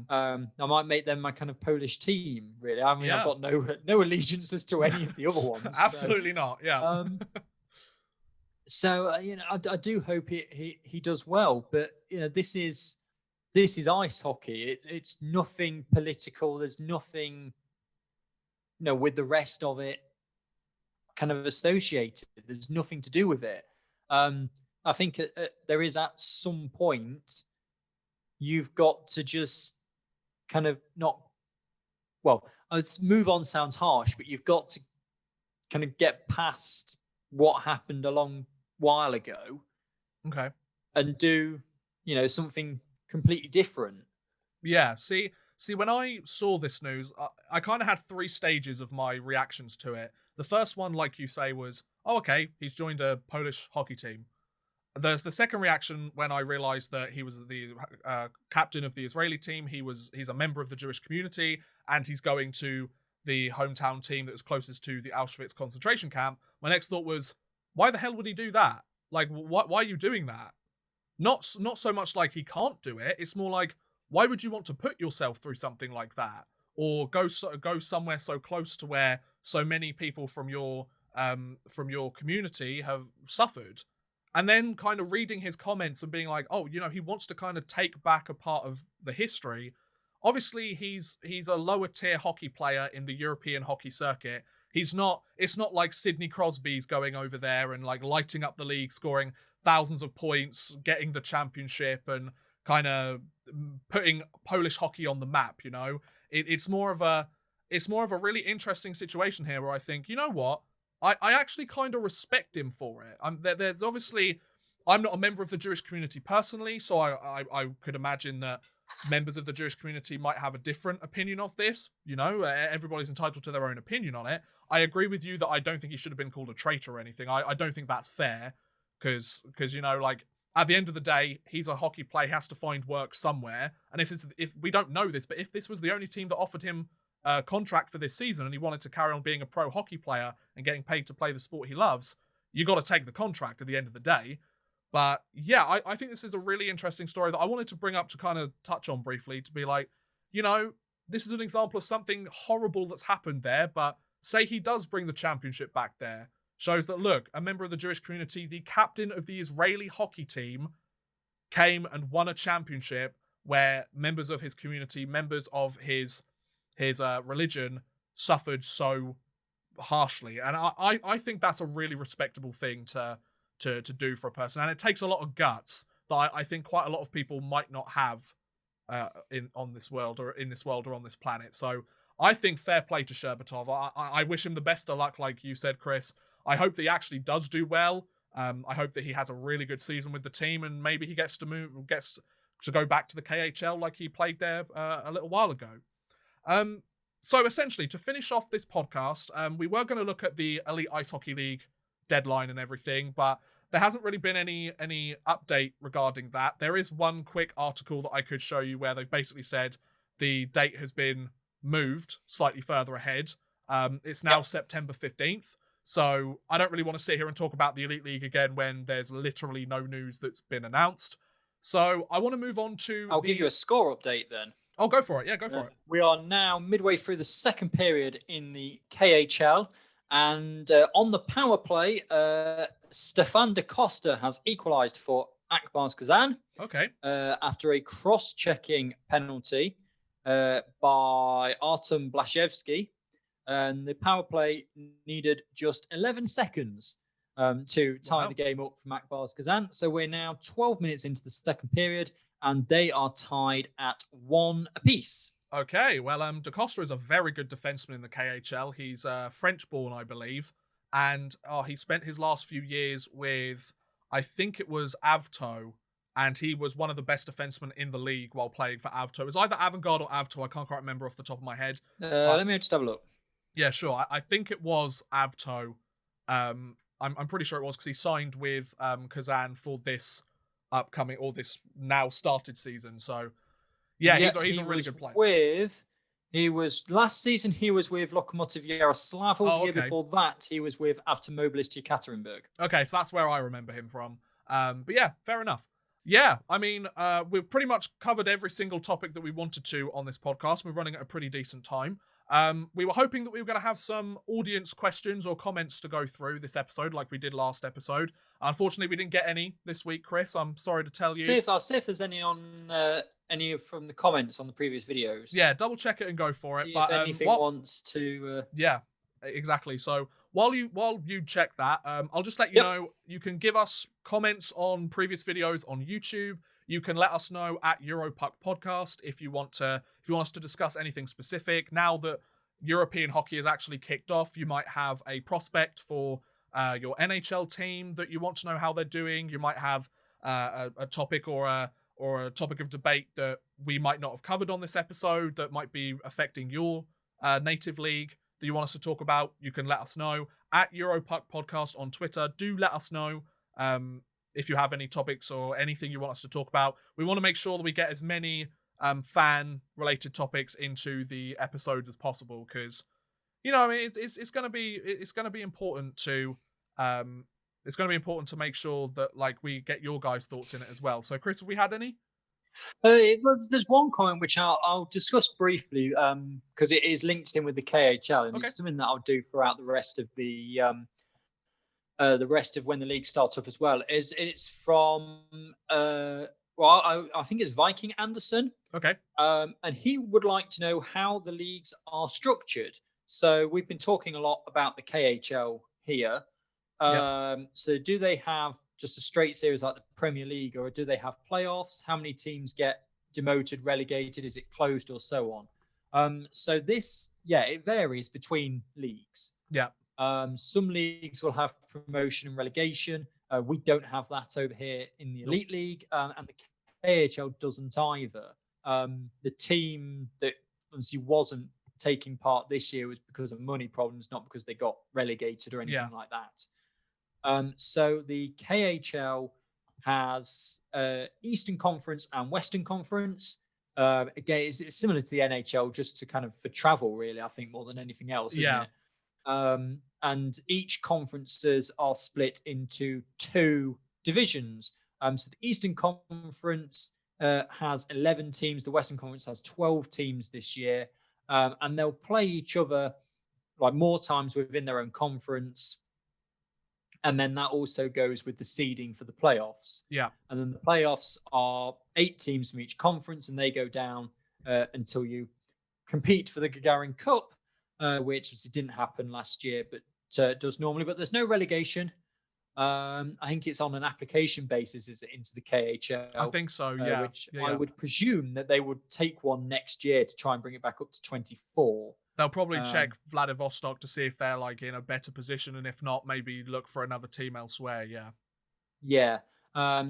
I might make them my kind of Polish team, really. I mean, I've got no allegiances to any of the other ones. Absolutely not, yeah. So I do hope he does well. But this is ice hockey. It's nothing political. There's nothing with the rest of it kind of associated. There's nothing to do with it. I think there is at some point you've got to just kind of move on sounds harsh, but you've got to kind of get past what happened a long while ago. Okay. And do, something completely different. Yeah. See, See, when I saw this news, I kind of had 3 stages of my reactions to it. The first one, like you say, was, oh, okay, he's joined a Polish hockey team. The second reaction, when I realized that he was the captain of the Israeli team, he's a member of the Jewish community, and he's going to the hometown team that was closest to the Auschwitz concentration camp, my next thought was, why the hell would he do that? Like, why are you doing that? Not so much like he can't do it. It's more like, why would you want to put yourself through something like that, or go somewhere so close to where so many people from your community have suffered? And then kind of reading his comments and being like, oh, he wants to kind of take back a part of the history. Obviously, he's a lower tier hockey player in the European hockey circuit. It's not like Sidney Crosby's going over there and like lighting up the league, scoring thousands of points, getting the championship, and kind of putting Polish hockey on the map. It's more of a really interesting situation here where I think, you know what, I actually kind of respect him for it. There's obviously, I'm not a member of the Jewish community personally, so I could imagine that members of the Jewish community might have a different opinion of this. Everybody's entitled to their own opinion on it. I agree with you that I don't think he should have been called a traitor or anything. I don't think that's fair, because like, at the end of the day, he's a hockey player, he has to find work somewhere. And if we don't know this, but if this was the only team that offered him a contract for this season and he wanted to carry on being a pro hockey player and getting paid to play the sport he loves, you got to take the contract at the end of the day. But yeah, I think this is a really interesting story that I wanted to bring up to kind of touch on briefly, to be like, this is an example of something horrible that's happened there, but say he does bring the championship back there, shows that, look, a member of the Jewish community, the captain of the Israeli hockey team, came and won a championship where members of his community, members of his religion, suffered so harshly. And I think that's a really respectable thing to do for a person, and it takes a lot of guts that I think quite a lot of people might not have in this world or on this planet. So I think fair play to Sherbatov. I wish him the best of luck, like you said, Chris. I hope that he actually does do well. I hope that he has a really good season with the team, and maybe he gets to go back to the KHL like he played there a little while ago. So essentially, to finish off this podcast, we were going to look at the Elite Ice Hockey League deadline and everything, but there hasn't really been any update regarding that. There is one quick article that I could show you where they've basically said the date has been moved slightly further ahead. It's now September 15th. So I don't really want to sit here and talk about the Elite League again when there's literally no news that's been announced. So I want to move on to... I'll give you a score update then. Oh, go for it. Yeah, go for it. We are now midway through the second period in the KHL. And on the power play, Stefan da Costa has equalised for Akbars Kazan. Okay. After a cross-checking penalty by Artem Blaszewski. And the power play needed just 11 seconds to tie the game up from Akbars Kazan. So we're now 12 minutes into the second period, and they are tied at 1 apiece. Okay, well, Da Costa is a very good defenseman in the KHL. He's French-born, I believe, and he spent his last few years with, I think it was Avto, and he was one of the best defensemen in the league while playing for Avto. It was either Avangard or Avto. I can't quite remember off the top of my head. Let me just have a look. Yeah, sure. I think it was Avto. I'm pretty sure it was, because he signed with Kazan for this upcoming, or this now started season. So yeah, he's a really good player. Last season he was with Lokomotiv Yaroslavl. The year before that he was with Avtomobilist Yekaterinburg. Okay, so that's where I remember him from. But yeah, fair enough. Yeah, I mean, we've pretty much covered every single topic that we wanted to on this podcast. We're running at a pretty decent time. We were hoping that we were going to have some audience questions or comments to go through this episode like we did last episode. Unfortunately, we didn't get any this week, Chris. I'm sorry to tell you. I'll see if there's any on any from the comments on the previous videos. Yeah, double check it and go for it. But if anything wants to... Yeah, exactly. So while you check that, I'll just let you know, you can give us comments on previous videos on YouTube. You can let us know at Europuck Podcast if you want us to discuss anything specific. Now that European hockey is actually kicked off, you might have a prospect for your NHL team that you want to know how they're doing. You might have a topic or or a topic of debate that we might not have covered on this episode that might be affecting your native league that you want us to talk about, you can let us know at EuroPuck Podcast on Twitter. Do let us know if you have any topics or anything you want us to talk about. We want to make sure that we get as many fan-related topics into the episodes as possible, because I mean, it's going to be important to make sure that like we get your guys' thoughts in it as well. So, Chris, have we had any? There's one comment which I'll discuss briefly because it is linked in with the KHL, and it's something that I'll do throughout the rest of when the league starts up as well. It's from I think it's Viking Anderson. Okay. And he would like to know how the leagues are structured. So we've been talking a lot about the KHL here. So do they have just a straight series like the Premier League, or do they have playoffs? How many teams get demoted, relegated? Is it closed, or so on? So this, it varies between leagues. Yeah. Some leagues will have promotion and relegation. We don't have that over here in the Elite League, and the KHL doesn't either. The team that obviously wasn't taking part this year was because of money problems, not because they got relegated or anything like that. So the KHL has Eastern Conference and Western Conference. Again, it's similar to the NHL, just to kind of for travel, really, I think, more than anything else, isn't it? And each conferences are split into two divisions. So the Eastern Conference has 11 teams. The Western Conference has 12 teams this year. And they'll play each other like more times within their own conference. And then that also goes with the seeding for the playoffs. Yeah. And then the playoffs are 8 teams from each conference, and they go down until you compete for the Gagarin Cup, which obviously didn't happen last year, but does normally. But there's no relegation. I think it's on an application basis, is it, into the KHL? I think so, yeah. Which I would presume that they would take one next year to try and bring it back up to 24. They'll probably check Vladivostok to see if they're like in a better position, and if not, maybe look for another team elsewhere. Yeah. Yeah.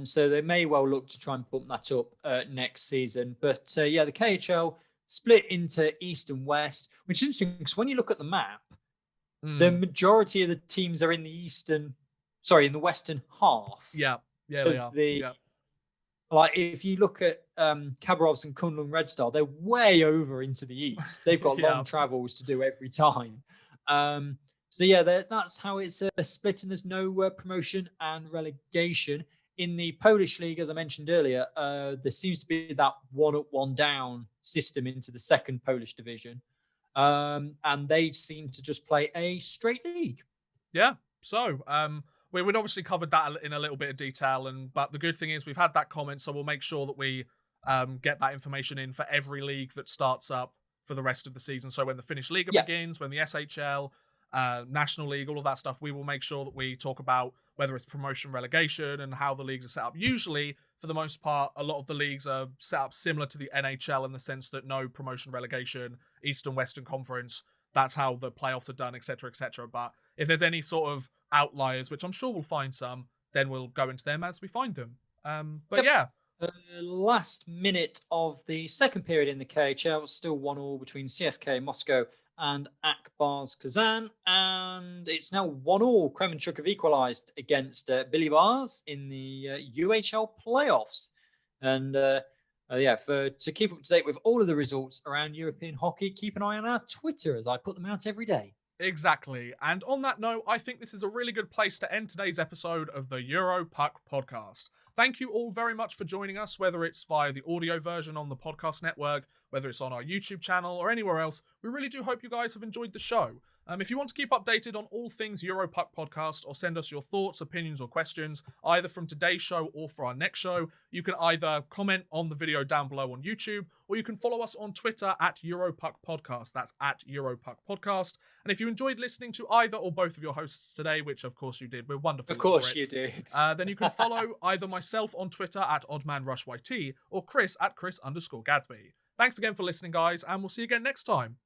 So they may well look to try and bump that up next season. But the KHL split into East and West, which is interesting because when you look at the map, the majority of the teams are in the western half. Yeah. Yeah, they are. Like if you look at Khabarovsk and Kunlun Red Star, they're way over into the east. They've got long travels to do every time. That's how it's split, and there's no promotion and relegation. In the Polish league, as I mentioned earlier, there seems to be that 1 up, 1 down system into the second Polish division. And they seem to just play a straight league. Yeah. So, we'd obviously covered that in a little bit of detail, but the good thing is we've had that comment, so we'll make sure that we get that information in for every league that starts up for the rest of the season. So when the Finnish Liga begins, when the SHL, National League, all of that stuff, we will make sure that we talk about whether it's promotion, relegation, and how the leagues are set up. Usually, for the most part, a lot of the leagues are set up similar to the NHL in the sense that no promotion, relegation, Eastern, Western Conference, that's how the playoffs are done, etc., etc. But if there's any sort of outliers, which I'm sure we'll find some, then we'll go into them as we find them. Last minute of the second period in the KHL, still 1-1 between CSKA Moscow and AK Bars Kazan, and it's now 1-1. Kremenchuk have equalised against Billy Bars in the UHL playoffs. And to keep up to date with all of the results around European hockey, keep an eye on our Twitter as I put them out every day. Exactly. And on that note, I think this is a really good place to end today's episode of the EuroPuck podcast. Thank you all very much for joining us, whether it's via the audio version on the podcast network, whether it's on our YouTube channel or anywhere else. We really do hope you guys have enjoyed the show. If you want to keep updated on all things EuroPuck podcast, or send us your thoughts, opinions, or questions, either from today's show or for our next show, you can either comment on the video down below on YouTube, or you can follow us on Twitter at EuroPuck Podcast. That's at EuroPuck Podcast. And if you enjoyed listening to either or both of your hosts today, which of course you did, we're wonderful. Of course you did. Then you can follow either myself on Twitter at OddmanRushYT or Chris at Chris_Gadsby. Thanks again for listening, guys, and we'll see you again next time.